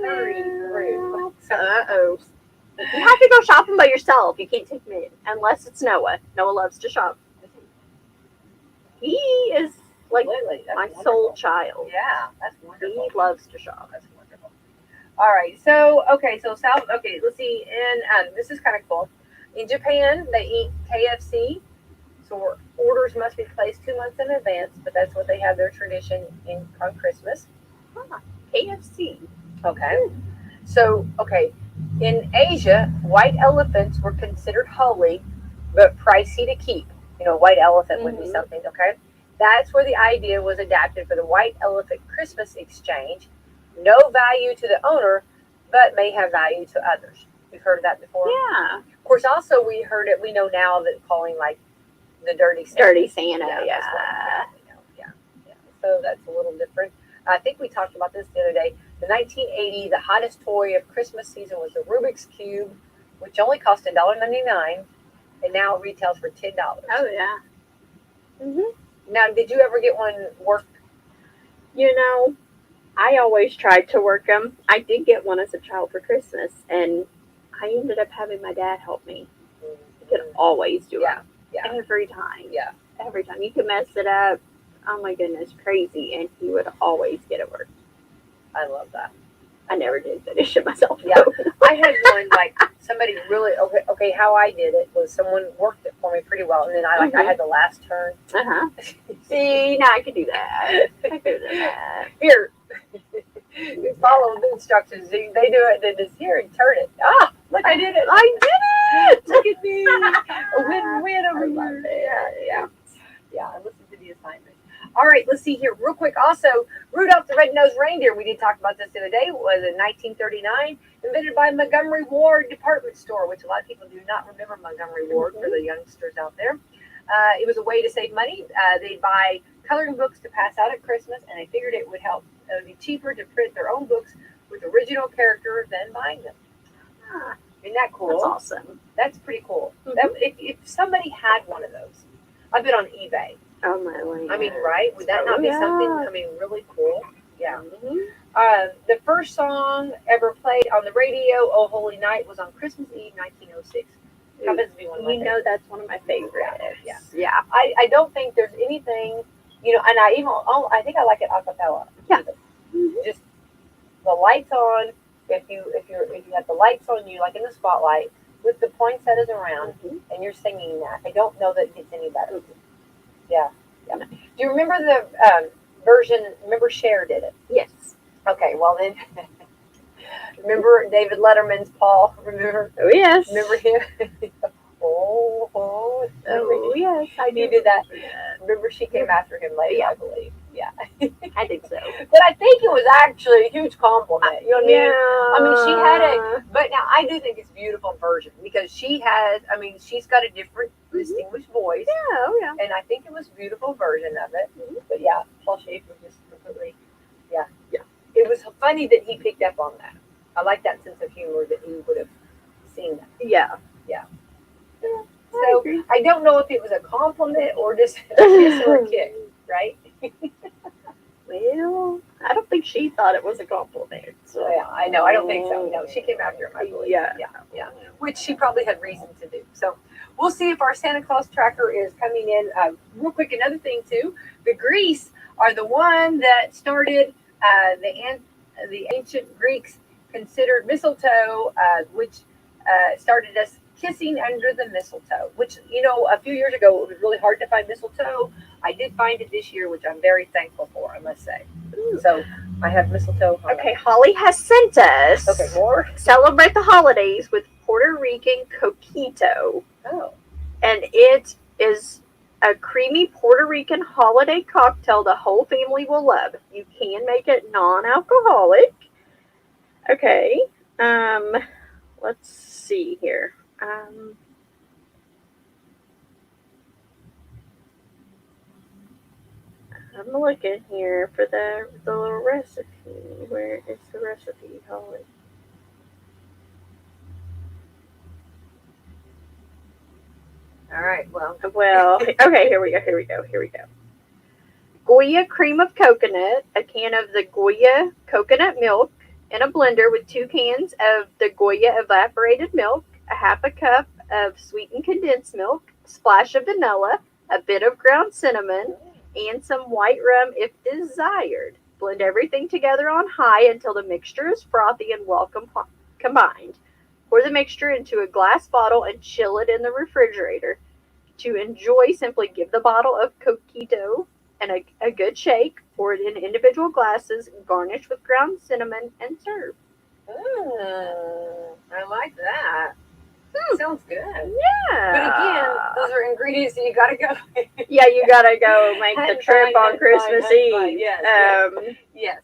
hurry through. Uh-oh. You have to go shopping by yourself. You can't take me in. Unless it's Noah. Noah loves to shop. He is like Lately, that's my wonderful. soul child. Yeah, that's wonderful. He loves to shop. That's wonderful. All right, so South. Okay, let's see. And this is kind of cool. In Japan, they eat KFC, so orders must be placed 2 months in advance. But that's what they have their tradition on Christmas. KFC. Okay, so in Asia, white elephants were considered holy, but pricey to keep. White elephant would be something. Okay, that's where the idea was adapted for the white elephant Christmas exchange. No value to the owner, but may have value to others. You've heard of that before? Yeah. Of course, also we heard it. We know now that calling like the dirty Santa. Dirty Santa. Yeah. That's what we know. Yeah. So that's a little different. I think we talked about this the other day. The 1980, the hottest toy of Christmas season was the Rubik's Cube, which only cost $1.99, and now it retails for $10. Oh yeah. Now, did you ever get one work? I always tried to work them. I did get one as a child for Christmas, and I ended up having my dad help me. He could always do it. Yeah. Every time. Yeah. Every time. You could mess it up. Oh my goodness, crazy. And he would always get it worked. I love that. I never did finish it myself. Yeah. I had one, like, somebody really, okay, how I did it was someone worked it for me pretty well, and then I had the last turn. Uh-huh. See, now I can do that. I could do that. Here. You follow the instructions. They do it, then just here and turn it. Ah, look, I did it. I did it! Look at me. A win-win over here. Yeah, I listened to the assignment. All right, let's see here real quick. Also, Rudolph the Red-Nosed Reindeer, we did talk about this the other day, was in 1939, invented by Montgomery Ward Department Store, which a lot of people do not remember Montgomery Ward for the youngsters out there. It was a way to save money. They'd buy coloring books to pass out at Christmas, and they figured it would be cheaper to print their own books with original characters than buying them. Isn't that cool? That's awesome. That's pretty cool. Mhm. If somebody had one of those, I've been on eBay. Oh my land. I mean, right? Would that not be something, really cool? Yeah. The first song ever played on the radio, Oh Holy Night, was on Christmas Eve, 1906. Happens to be one of my favorites. That's one of my favorites. Yeah. I don't think there's anything, and I think I like it a cappella. Yeah. Just the lights on. If you have the lights on you, like in the spotlight, with the poinsettias around, Mhm. and you're singing that. I don't know that it gets any better. Mhm. Yeah. Do you remember the version? Remember Cher did it. Yes. Okay, well then, remember David Letterman's Paul? Remember? Oh yes. Remember him? oh. Oh yes, I He do. did that. remember that. Remember she came after him later, Yeah. I believe. Yeah. I think so. But I think it was actually a huge compliment. You know what I mean? She had a, but now I do think it's a beautiful version because she has, she's got a different, distinguished voice. Yeah. Oh yeah. And I think it was a beautiful version of it. Mhm. But yeah, Paul Schaefer just completely, yeah. Yeah. It was funny that he picked up on that. I like that sense of humor that he would have seen that. Yeah. So agree. I don't know if it was a compliment or just a kiss or a kick, right? Well, I don't think she thought it was a compliment. So Yeah, I know. I don't think so. No, she came after him, I believe. Yeah. Yeah. Which she probably had reason to do. So we'll see if our Santa Claus tracker is coming in. Real quick, another thing too, the Greece are the one that started the ancient Greeks considered mistletoe, which started us kissing under the mistletoe, which, a few years ago, it was really hard to find mistletoe. I did find it this year, which I'm very thankful for, I must say. So I have mistletoe. Okay, Holly has sent us. Okay, more? Celebrate the holidays with Puerto Rican coquito. Oh. And it is a creamy Puerto Rican holiday cocktail the whole family will love. You can make it non-alcoholic. Okay. Let's see here. I'm looking here for the little recipe. Where is the recipe, Holly? All right, well. Okay, here we go. Goya cream of coconut, a can of the Goya coconut milk, in a blender with 2 cans of the Goya evaporated milk, a half a cup of sweetened condensed milk, splash of vanilla, a bit of ground cinnamon, and some white rum if desired. Blend everything together on high until the mixture is frothy and well combined. Pour the mixture into a glass bottle and chill it in the refrigerator. To enjoy, simply give the bottle of coquito and a good shake. Pour it in individual glasses, garnish with ground cinnamon, and serve. I like that. Sounds good. Yeah. But again, those are ingredients that you gotta go. Yeah, you gotta go make the And trip find, on and Christmas find, and Eve. find. Yes.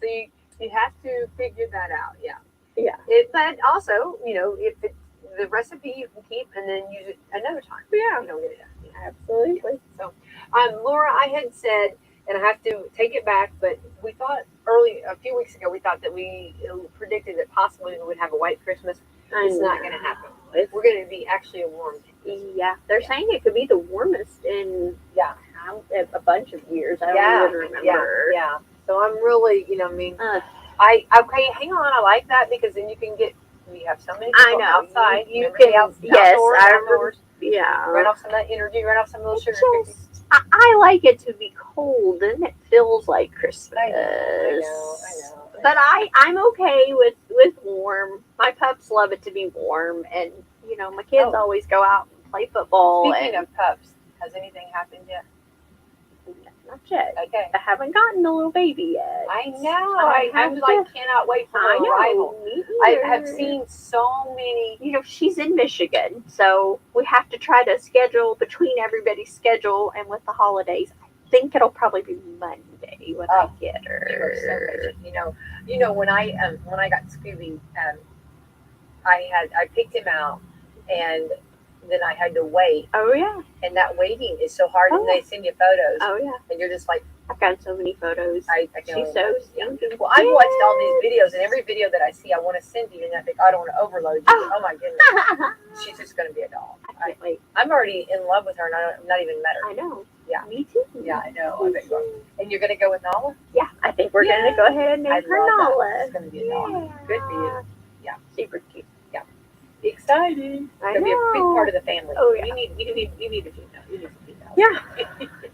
So you have to figure that out. Yeah. Yeah. But also, if it's the recipe you can keep and then use it another time. Yeah. You don't get it done. Yeah. Absolutely. So, Laura, I had said, and I have to take it back, but we thought a few weeks ago, we thought that we predicted that possibly we would have a white Christmas. It's not going to happen. We're going to be actually a warm Christmas. Yeah, they're saying it could be the warmest in a bunch of years. I don't even remember. Yeah. So I'm really, hang on. I like that because then we have so many people outside. You can, outdoors. Yeah. Run off some of that energy, run off some of those sugar cookies. I like it to be cold and it feels like Christmas. I know. But I'm okay with warm. My pups love it to be warm, and my kids always go out and play football. Speaking of pups, has anything happened yet? Not yet. Okay. I haven't gotten a little baby yet. I know. I cannot wait for her arrival. I have seen so many. She's in Michigan, so we have to try to schedule between everybody's schedule, and with the holidays, I think it'll probably be Monday when I get her. When I got Scooby, I picked him out, and then I had to wait. Oh yeah. And that waiting is so hard, and they send you photos. Oh yeah. And you're just like, I've got so many photos. She's so stinking. Well, I've watched all these videos, and every video that I see, I want to send you, and I think I don't want to overload you. Oh my goodness, she's just going to be a doll. I'm already in love with her, and I'm not even met her. I know. Yeah. Me too. Yeah, I know. I bet you are. And you're going to go with Nala? Yeah, I think we're going to go ahead and name her Nala. It's going to be a doll. Good for you. Yeah. Super cute. Yeah. Exciting. I It'll know. be a big part of the family. Oh yeah. You need a female. You need some females. Yeah.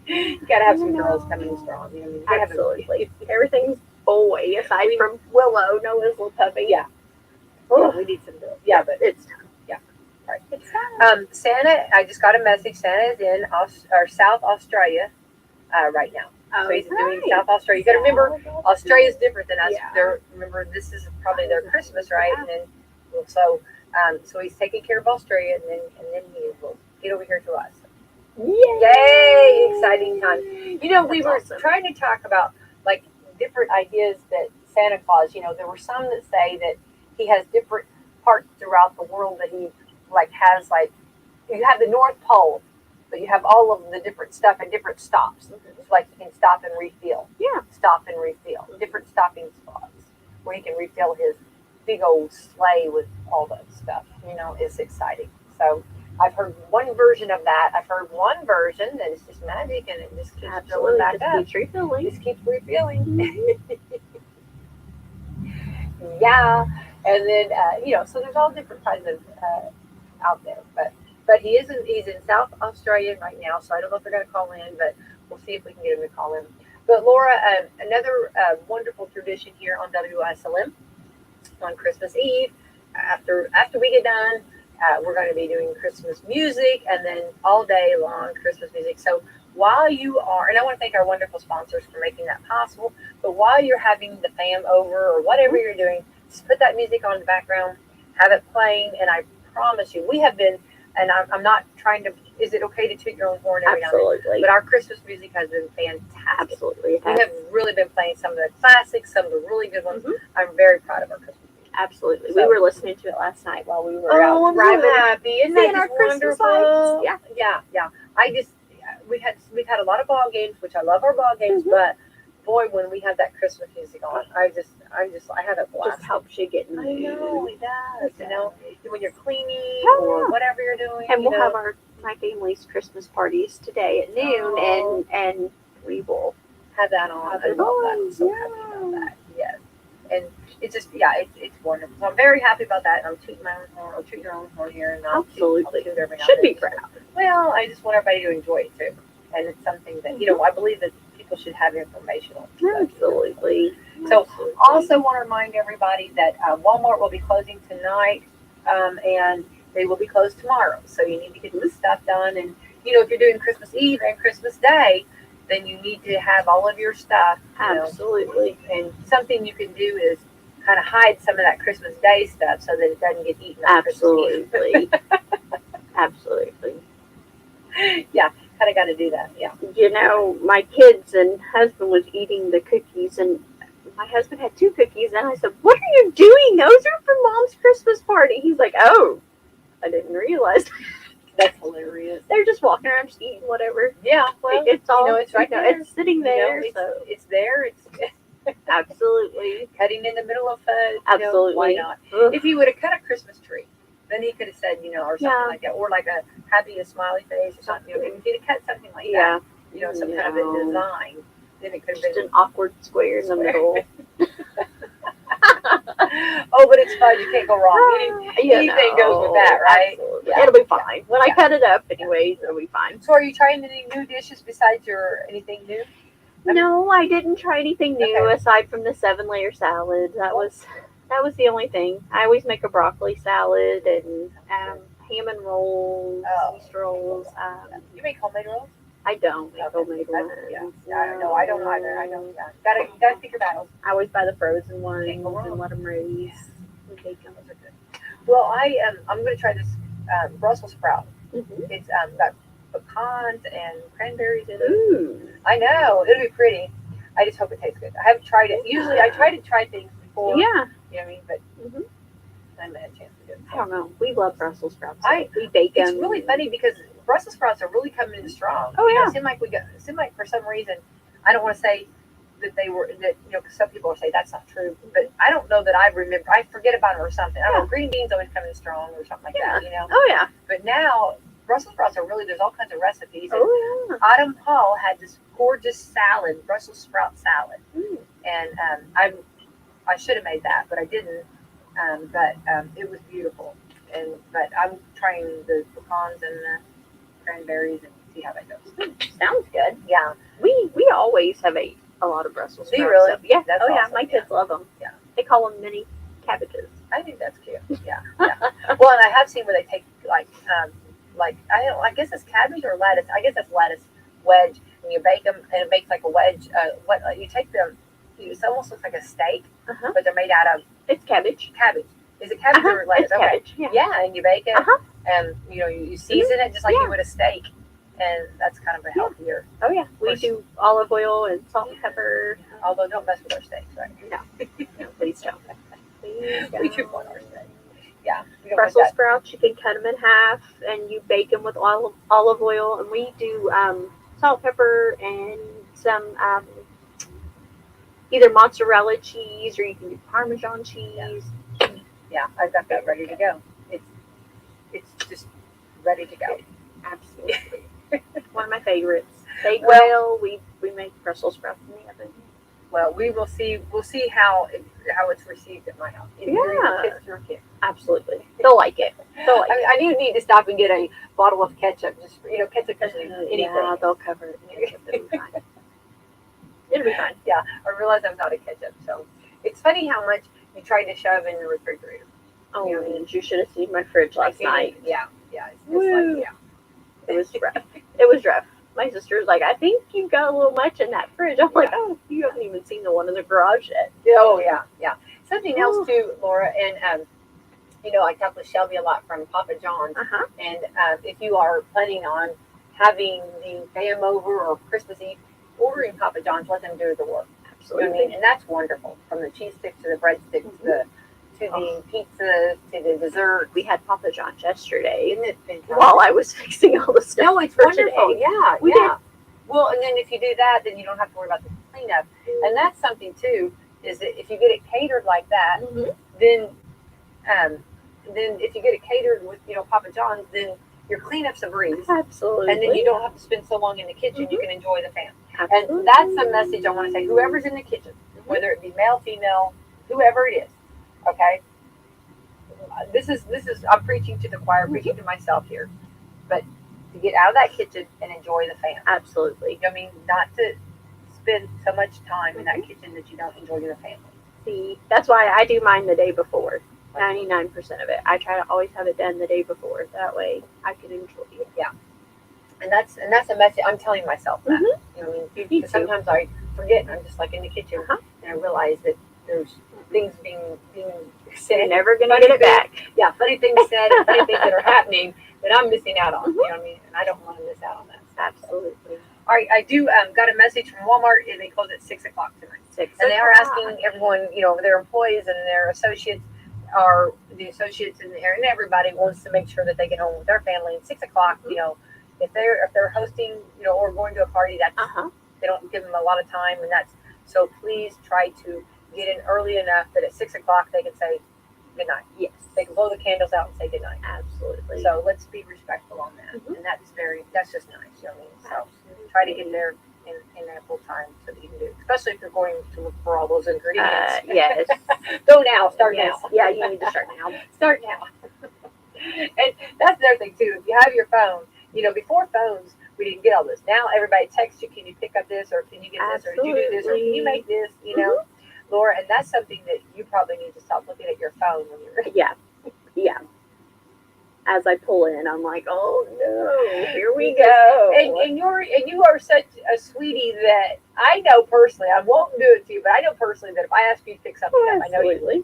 You got to have some girls coming strong. Absolutely. Everything's boy aside from Willow, Noah's little puppy. Yeah. Oh, we need some girls. Yeah, but it's time. Yeah. It's sad. Santa, I just got a message. Santa is in South Australia right now. So he's doing South Australia. You got to remember, Australia's different than us. Yeah. Remember, this is probably their Christmas, right? And then, so he's taking care of Australia, and then he will get over here to us. Yay! Exciting time. You know, we were trying to talk about like different ideas that Santa Claus. You know, there were some that say that he has different parts throughout the world that he has you have the North Pole, but you have all of the different stuff and different stops. So like you can stop and refill. Yeah. Stop and refill. Different stopping spots where he can refill his big old sleigh with all that stuff. You know, it's exciting. So I've heard one version of that. I've heard one version that is just magic and it just keeps filling back up. Keeps refilling. Just keeps refilling. Yeah. And then, so there's all different kinds of out there. But he's in South Australia right now, so I don't know if they're going to call in, but we'll see if we can get him to call in. But Laura, another wonderful tradition here on Wslm on Christmas Eve, after we get done, we're going to be doing Christmas music and then all day long Christmas music. So while you are, and I want to thank our wonderful sponsors for making that possible, but while you're having the fam over or whatever you're doing, just put that music on in the background, have it playing, and I promise you, we have been, and I'm not trying to, is it okay to toot your own horn every now and then? But our Christmas music has been fantastic. Absolutely. We have really been playing some of the classics, some of the really good ones. I'm very proud of our Christmas music. Absolutely. So, we were listening to it last night while we were out I'm driving. So happy. Isn't that just wonderful? Yeah. We've had a lot of ball games, which I love our ball games, but boy, when we have that Christmas music on, I have a blast. Just helps you get in the mood. I know, it does. You know, when you're cleaning or whatever you're doing. And we'll have my family's Christmas parties today at noon, and we will have that on. I love that. I'm so happy about that. Yes. And it's just, it's wonderful. So I'm very happy about that. I'm tooting my own horn. I'll toot your own horn here. And I'll toot every now Should and be then. proud. Well, I just want everybody to enjoy it too. And it's something that, I believe that people should have informational. Absolutely. So also want to remind everybody that Walmart will be closing tonight and they will be closed tomorrow. So you need to get this stuff done. And, if you're doing Christmas Eve and Christmas Day, then you need to have all of your stuff. Absolutely. And something you can do is kind of hide some of that Christmas Day stuff so that it doesn't get eaten on Christmas Eve. Absolutely. Yeah, kind of got to do that. Yeah. My kids and husband was eating the cookies, and my husband had 2 cookies, and I said, "What are you doing? Those are for Mom's Christmas party." He's like, "Oh, I didn't realize." That's hilarious. They're just walking around, just eating whatever. Yeah, well, it's all it's right there. It's sitting there. It's there. It's absolutely cutting in the middle of fudge. Absolutely, why not? If he would have cut a Christmas tree, then he could have said, or something like that, or like a happy, a smiley face, or something. If he'd have cut something like that, some kind of a design, then it could have been an awkward square in the middle. Oh, but it's fun. You can't go wrong. Anything goes with that, right? Yeah. It'll be fine. When I cut it up, anyways, it'll be fine. So, are you trying any new dishes besides anything new? No, I didn't try anything new aside from the 7-layer salad. That was the only thing. I always make a broccoli salad and ham and rolls, yeast rolls. You make homemade rolls? I don't make homemade ones. No, I don't either. I don't. Gotta pick your battles. I always buy the frozen ones and let them raise. And bake them. Those are good. Well, I'm going to try this Brussels sprout. It's got pecans and cranberries in it. Ooh. I know it'll be pretty. I just hope it tastes good. I haven't tried it. Usually, I try to try things before. Yeah. You know what I mean? But I haven't had a chance to do it. I don't know. We love Brussels sprouts. We bake them. It's really funny because Brussels sprouts are really coming in strong. Oh yeah. It seemed like for some reason, I don't want to say that they were because some people will say that's not true, but I don't know that I remember. I forget about them or something. I don't know. Green beans always come in strong or something like that. Oh yeah. But now Brussels sprouts are really, there's all kinds of recipes. Oh yeah. Autumn Hall had this gorgeous salad, Brussels sprout salad, and I should have made that, but I didn't. But it was beautiful. But I'm trying the pecans and the cranberries and see how that goes. Sounds good. Yeah. We always have ate a lot of Brussels sprouts. Do you really? So, yeah. That's awesome. Yeah. My kids love them. Yeah. They call them mini cabbages. I think that's cute. Yeah. Well, and I have seen where they take like I guess it's cabbage or lettuce. I guess it's lettuce wedge, and you bake them, and it makes like a wedge. You take them? It almost looks like a steak, but they're made out of It's cabbage. cabbage. Is it cabbage or lettuce? It's cabbage. Yeah. Yeah, and you bake it, and you season it just like you would a steak, and that's kind of a healthier. Oh yeah, we do olive oil and salt and pepper. Although don't mess with our steaks, right? No, please don't. Please don't. We do want our steak. Yeah. Brussels sprouts, you can cut them in half and you bake them with olive oil. And we do salt, pepper, and some either mozzarella cheese or you can do Parmesan cheese. Yeah, I've got that ready to go. It's just ready to go. Absolutely. One of my favorites. Baked well, we make Brussels sprouts in the oven. Well, we'll see how it's received at my house. Either kids. Absolutely. They'll like it. I do need to stop and get a bottle of ketchup. Just ketchup usually anything. Yeah, they'll cover it. It'll be fine. It'll be fine. Yeah, I realize I'm not a ketchup. So it's funny how much you tried to shove in the refrigerator. Oh, you should have seen my fridge last night. Yeah. It's just it was rough. It was rough. My sister was like, I think you've got a little much in that fridge. I'm like, oh, you haven't even seen the one in the garage yet. Oh, yeah. Something else too, Laura, and I talk with Shelby a lot from Papa John's, and if you are planning on having the fam over or Christmas Eve, ordering Papa John's, let them do the work. Absolutely. You know what I mean? And that's wonderful. From the cheese sticks to the breadsticks to the pizza to the dessert. We had Papa John's yesterday. Isn't it fantastic? While I was fixing all the stuff. No, it's for wonderful. today. Yeah, We did. Well, and then if you do that, then you don't have to worry about the cleanup. And that's something too, is that if you get it catered like that, then if you get it catered with Papa John's, then your cleanup's a breeze. Absolutely. And then you don't have to spend so long in the kitchen. You can enjoy the family. Absolutely. And that's a message I want to say. Whoever's in the kitchen, whether it be male, female, whoever it is, okay. This is I'm preaching to the choir, preaching to myself here, but to get out of that kitchen and enjoy the family. Absolutely. I mean, not to spend so much time in that kitchen that you don't enjoy the family. See, that's why I do mine the day before. 99% of it. I try to always have it done the day before. That way I can enjoy it. Yeah. And that's a message I'm telling myself that. You know what I mean? Because sometimes I forget and I'm just like in the kitchen and I realize that there's things being said. You're never gonna get it back. Yeah, funny things said and funny things that are happening that I'm missing out on. You know what I mean? And I don't want to miss out on that. Absolutely. All right, I do got a message from Walmart and they close at 6 o'clock tonight. And they are asking everyone, their employees and their associates are the associates in there, and everybody wants to make sure that they get home with their family at 6 o'clock. If they're hosting, or going to a party, that's they don't give them a lot of time, and that's so. Please try to get in early enough that at 6 o'clock they can say good night. Yes, they can blow the candles out and say good night. Absolutely. So let's be respectful on that, and that's just nice. You know what I mean? So try to get there in ample time so that you can do it, especially if you're going to look for all those ingredients. Yes. Go now. Start now. Yeah, you need to start now. Start now. And that's another thing too. If you have your phone, before phones, we didn't get all this. Now everybody texts you, can you pick up this, or can you get this, or did you do this, or can you make this, Laura, and that's something that you probably need to stop looking at your phone when you're Yeah. As I pull in, I'm like, oh no, here we go. And you are such a sweetie that I know personally, I won't do it to you, but I know personally that if I ask you to pick something up, I know you would.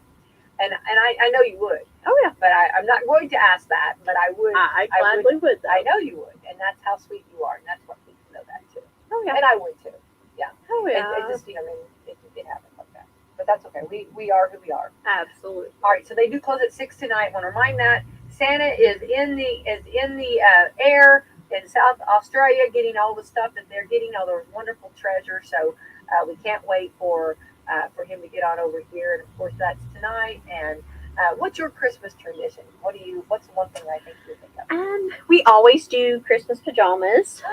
And I know you would. Oh yeah. But I'm not going to ask that, but I would. I gladly would. I know you would, and that's how sweet you are, and that's what people know that too. Oh yeah. And I would too. Yeah. Oh yeah. It just it happens like that. But that's okay. We are who we are. Absolutely. All right. So they do close at 6 tonight. I want to remind that Santa is in the air in South Australia, getting all the stuff that they're getting, all those wonderful treasures. So we can't wait for him to get on over here. And of course, that's tonight. And what's your Christmas tradition? What's one thing I think you think of? We always do Christmas pajamas.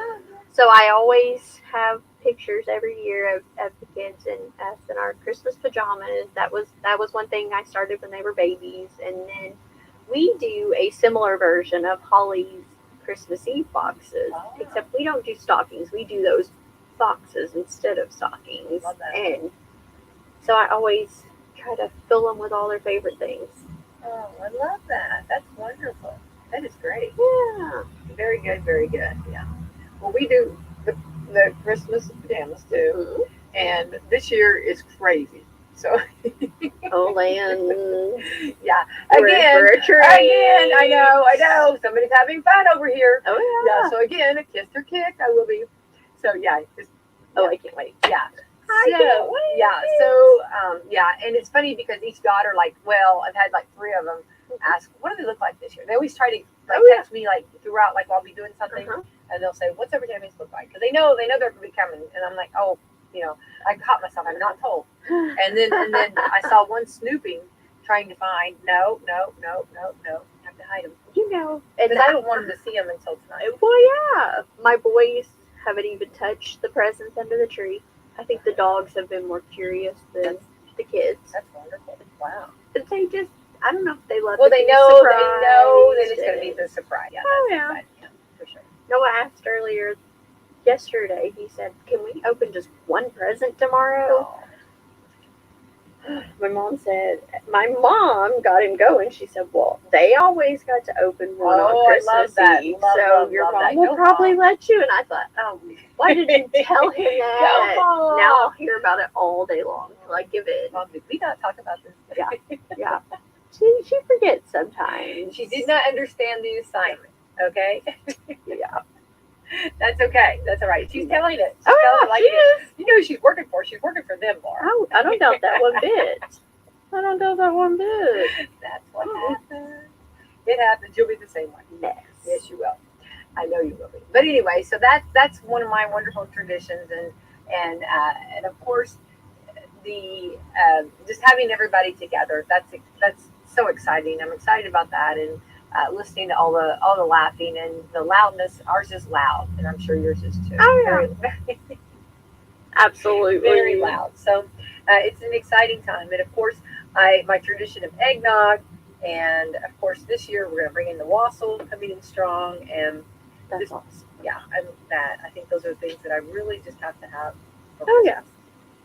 So I always have pictures every year of the kids and us in our Christmas pajamas. That was one thing I started when they were babies, and then we do a similar version of Holly's Christmas Eve boxes, except we don't do stockings. We do those boxes instead of stockings. And so I always try to fill them with all their favorite things. Oh, I love that. That's wonderful. That is great. Yeah. Very good, very good. Yeah. Well, we do the Christmas pajamas too, Mhm. and this year is crazy. So Oh, land. yeah, We're again, for a treat. again, I know. Somebody's having fun over here. Oh, Yeah. yeah. So again, a kiss or kick, I will be. So yeah, Oh, I can't wait. yeah. I can't wait. Yeah. So yeah, and it's funny because each daughter, like, well, I've had like 3 of them ask, what do they look like this year? They always try to like Oh, yeah. text me like throughout, like while I'll be doing something, Uh-huh. and they'll say, "What's our pajamas look like?" Because they know they're going to be coming, and I'm like, oh, I caught myself. I'm not told. And then I saw one snooping, trying to find. No. Have to hide them You know, because I don't want them to see them until tonight. well, yeah. My boys haven't even touched the presents under the tree. I think the dogs have been more curious than the kids. That's wonderful. Wow. But they just, I don't know if they love Well, to they be know that surprised it's going to be and- the surprise. Yeah, Oh, that's yeah. exciting. Yeah, for sure. Noah asked earlier yesterday, he said, can we open just one present tomorrow? Oh, My mom said, my mom got him going. She said, well, they always got to open one on Oh, I Christmas love that. Eve, Love, so love, your love mom that. will Go probably Mom. let you. And I thought, oh, why did you tell him that? Go Mom. Now I'll hear about it all day long till I give in. Mom, did we not talk about this? Yeah. She forgets sometimes. She did not understand the assignment. Okay. Yeah. That's okay. That's all right. She's telling it. She's Oh, telling yeah, it like she it is. You know who she's working for. She's working for them, Laura. Oh, I don't doubt that one bit. I don't doubt that one bit. That's what happens. It happens. You'll be the same way. Yes, you will. I know you will be. But anyway, so that's one of my wonderful traditions, and of course, the just having everybody together. That's so exciting. I'm excited about that, and listening to all the laughing and the loudness. Ours is loud, and I'm sure yours is too. Oh, yeah. Very, Absolutely. very loud. So it's an exciting time, and of course, my tradition of eggnog. And of course, this year we're going to bring in the wassail coming in strong, and That's awesome. yeah, I love that. I think those are things that I really just have to have. for Oh, yeah. Christmas.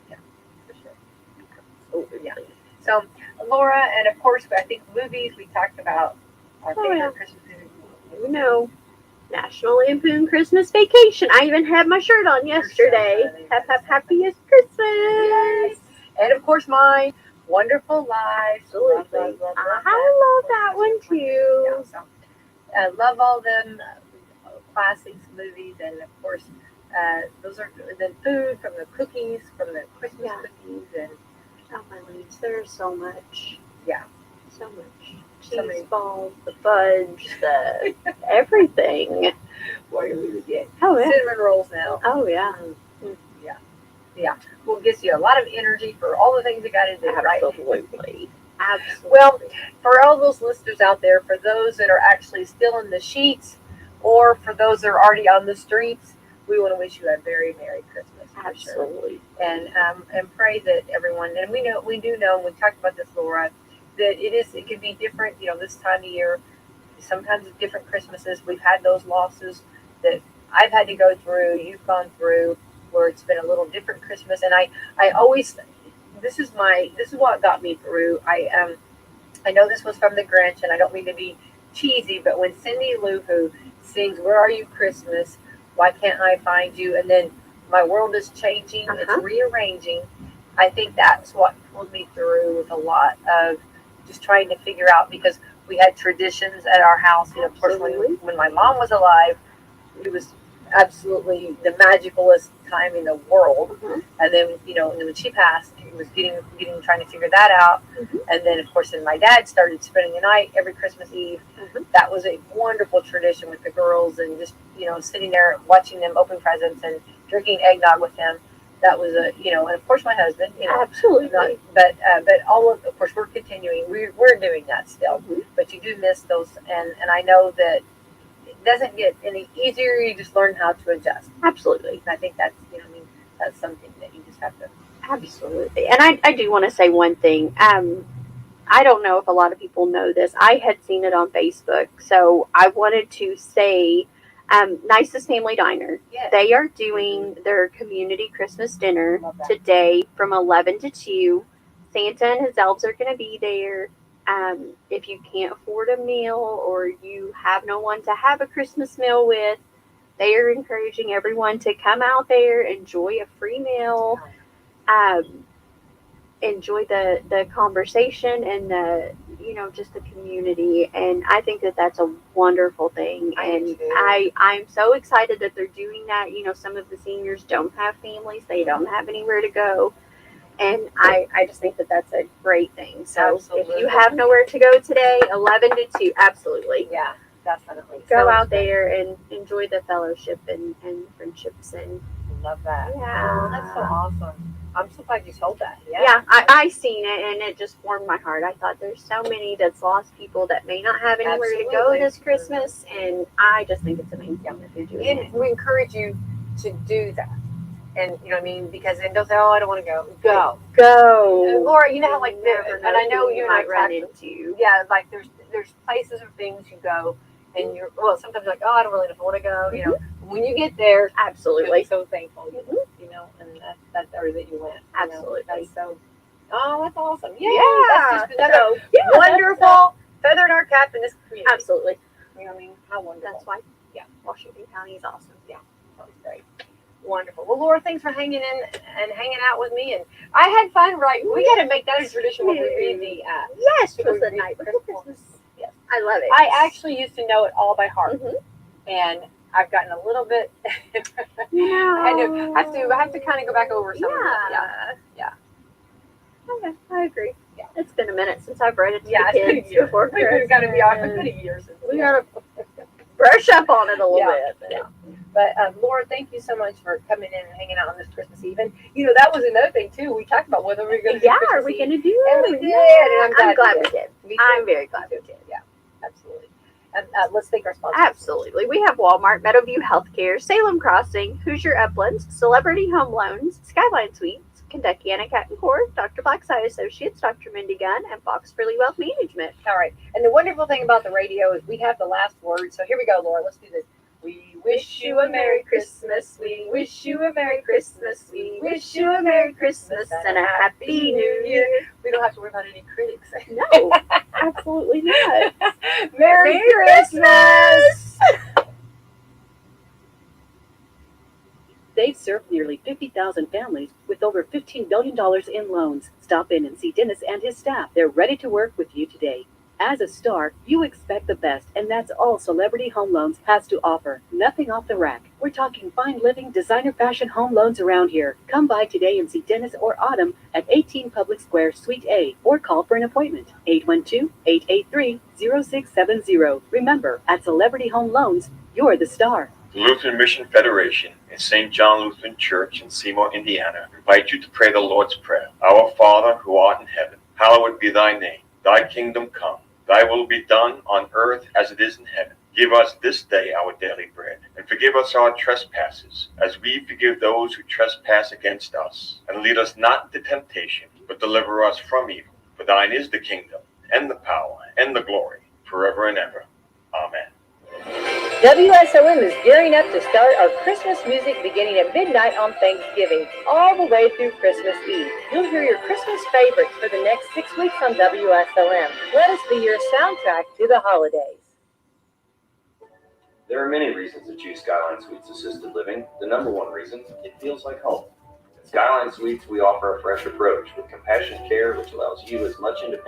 Yeah, for sure. Absolutely, yeah. So, Laura, and of course, I think movies. We talked about our Oh, favorite yeah. Christmas movies. You know, National Lampoon Christmas Vacation. I even had my shirt on yesterday. Happiest Christmas. Yes. And of course, mine, Wonderful Life. Absolutely. Love that. I love that one too. Yeah, so, I love all them classics movies, and of course, those are the food from the cookies, from the Christmas Yeah. cookies, and Oh, my leaves. There's so much. Yeah. So much. So many. Cheese balls, the fudge, the everything. what do we get? Oh, yeah. Cinnamon rolls now. Oh, yeah. Yeah. Well, gives you a lot of energy for all the things you got to do, right? Absolutely. Absolutely. Well, for all those listeners out there, for those that are actually still in the sheets, or for those that are already on the streets, we want to wish you a very Merry Christmas. For sure. absolutely. And pray that everyone, and we do know, and we talked about this, Laura, that it can be different, this time of year. Sometimes it's different Christmases. We've had those losses that I've had to go through, you've gone through, where it's been a little different Christmas. And I always, this is what got me through. I know this was from the Grinch, and I don't mean to be cheesy, but when Cindy Lou Who sings "Where Are You Christmas? Why Can't I Find You?" and then my world is changing, it's rearranging. I think that's what pulled me through with a lot of just trying to figure out, because we had traditions at our house. Of course, when my mom was alive, it was absolutely the magicalest time in the world. And then, and then when she passed, it was getting trying to figure that out. And then, of course, then my dad started spending the night every Christmas Eve. That was a wonderful tradition with the girls, and just, sitting there watching them open presents and drinking eggnog with them. That was and of course my husband, Absolutely. but of course we're continuing. We're doing that still, but you do miss those, and I know that it doesn't get any easier. You just learn how to adjust. Absolutely. And I think that's that's something that you just have to. Absolutely. And I do want to say one thing. I don't know if a lot of people know this. I had seen it on Facebook, so I wanted to say, Nicest Family Diner. Yes. They are doing their community Christmas dinner Love that. today from 11 to 2. Santa and his elves are going to be there. If you can't afford a meal or you have no one to have a Christmas meal with, they are encouraging everyone to come out there, enjoy a free meal, enjoy the conversation and just the community. And I think that that's a wonderful thing. And I'm so excited that they're doing that. Some of the seniors don't have families, they don't have anywhere to go. And I just think that that's a great thing. So if you have nowhere to go today, 11 to 2, absolutely. Yeah, definitely. Go out there and enjoy the fellowship and friendships. And love that. Yeah. That's so awesome. I'm so glad you told that. Yeah, I seen it, and it just warmed my heart. I thought there's so many that's lost people that may not have anywhere to go Absolutely. this Christmas, and I just think it's amazing that they're doing it. And we encourage you to do that. And you know what I mean? Because then don't say, "Oh, I don't want to go." Go. And Laura, you know how like there, Never and I know who you and I might run talked- into. Yeah, like there's places or things you go, and you're sometimes you're like, "Oh, I don't really know if I want to go." You know, when you get there, Absolutely. you're so thankful. You know, and that's everything you went. Absolutely. That's so. Oh, that's awesome. Yeah. Yeah. That's just another So, wonderful feather in our cap in this community. Absolutely. You know what I mean? How wonderful. That's why. Yeah. Washington County is awesome. Yeah. That was great. Wonderful. Well, Laura, thanks for hanging in and hanging out with me. And I had fun, right? We got to make that a tradition when we read the. Yes, it was the read night before Christmas. Yes. I love it. I actually used to know it all by heart, Mhm. and I've gotten a little bit. I have to kind of go back over some of it. Yeah. Okay, I agree. Yeah. It's been a minute since I've read it to Yeah, the it's been a kids year. before We've got to be off. It's Christmas. been a year since. We gotta brush up on it a little Yeah, bit. yeah. But Laura, thank you so much for coming in and hanging out on this Christmas Eve. And that was another thing too. We talked about whether we were going to. Yeah, do are Christmas we Eve. going to do And it? we did, Yeah. and I'm glad we we did. Me too. I'm very glad we did. Yeah, absolutely. And let's thank our sponsors. Absolutely. We have Walmart, Meadowview Healthcare, Salem Crossing, Hoosier Uplands, Celebrity Home Loans, Skyline Suites, Kentucky Anna Cat and Court, Dr. Blackside Associates, Dr. Mindy Gunn, and Fox Frilly Wealth Management. All right. And the wonderful thing about the radio is we have the last word. So here we go, Laura. Let's do this. We wish you a Merry Christmas. We wish you a Merry Christmas. We wish you a Merry Christmas and a Happy New Year. We don't have to worry about any critics. No, absolutely not. Merry Christmas! They've served nearly 50,000 families with over $15 billion in loans. Stop in and see Dennis and his staff. They're ready to work with you today. As a star, you expect the best, and that's all Celebrity Home Loans has to offer. Nothing off the rack. We're talking fine living, designer fashion home loans around here. Come by today and see Dennis or Autumn at 18 Public Square, Suite A, or call for an appointment. 812-883-0670. Remember, at Celebrity Home Loans, you're the star. The Lutheran Mission Federation and St. John Lutheran Church in Seymour, Indiana, invite you to pray the Lord's Prayer. Our Father, who art in heaven, hallowed be thy name. Thy kingdom come. Thy will be done on earth as it is in heaven. Give us this day our daily bread, and forgive us our trespasses, as we forgive those who trespass against us. And lead us not into temptation, but deliver us from evil. For thine is the kingdom, and the power, and the glory, forever and ever. Amen. Wslm is gearing up to start our Christmas music beginning at midnight on Thanksgiving, all the way through Christmas Eve. You'll hear your Christmas favorites for the next 6 weeks on Wslm. Let us be your soundtrack to the holidays. There are many reasons to choose Skyline Suites Assisted Living. The number one reason, it feels like home. At Skyline Suites, we offer a fresh approach with compassionate care, which allows you as much independence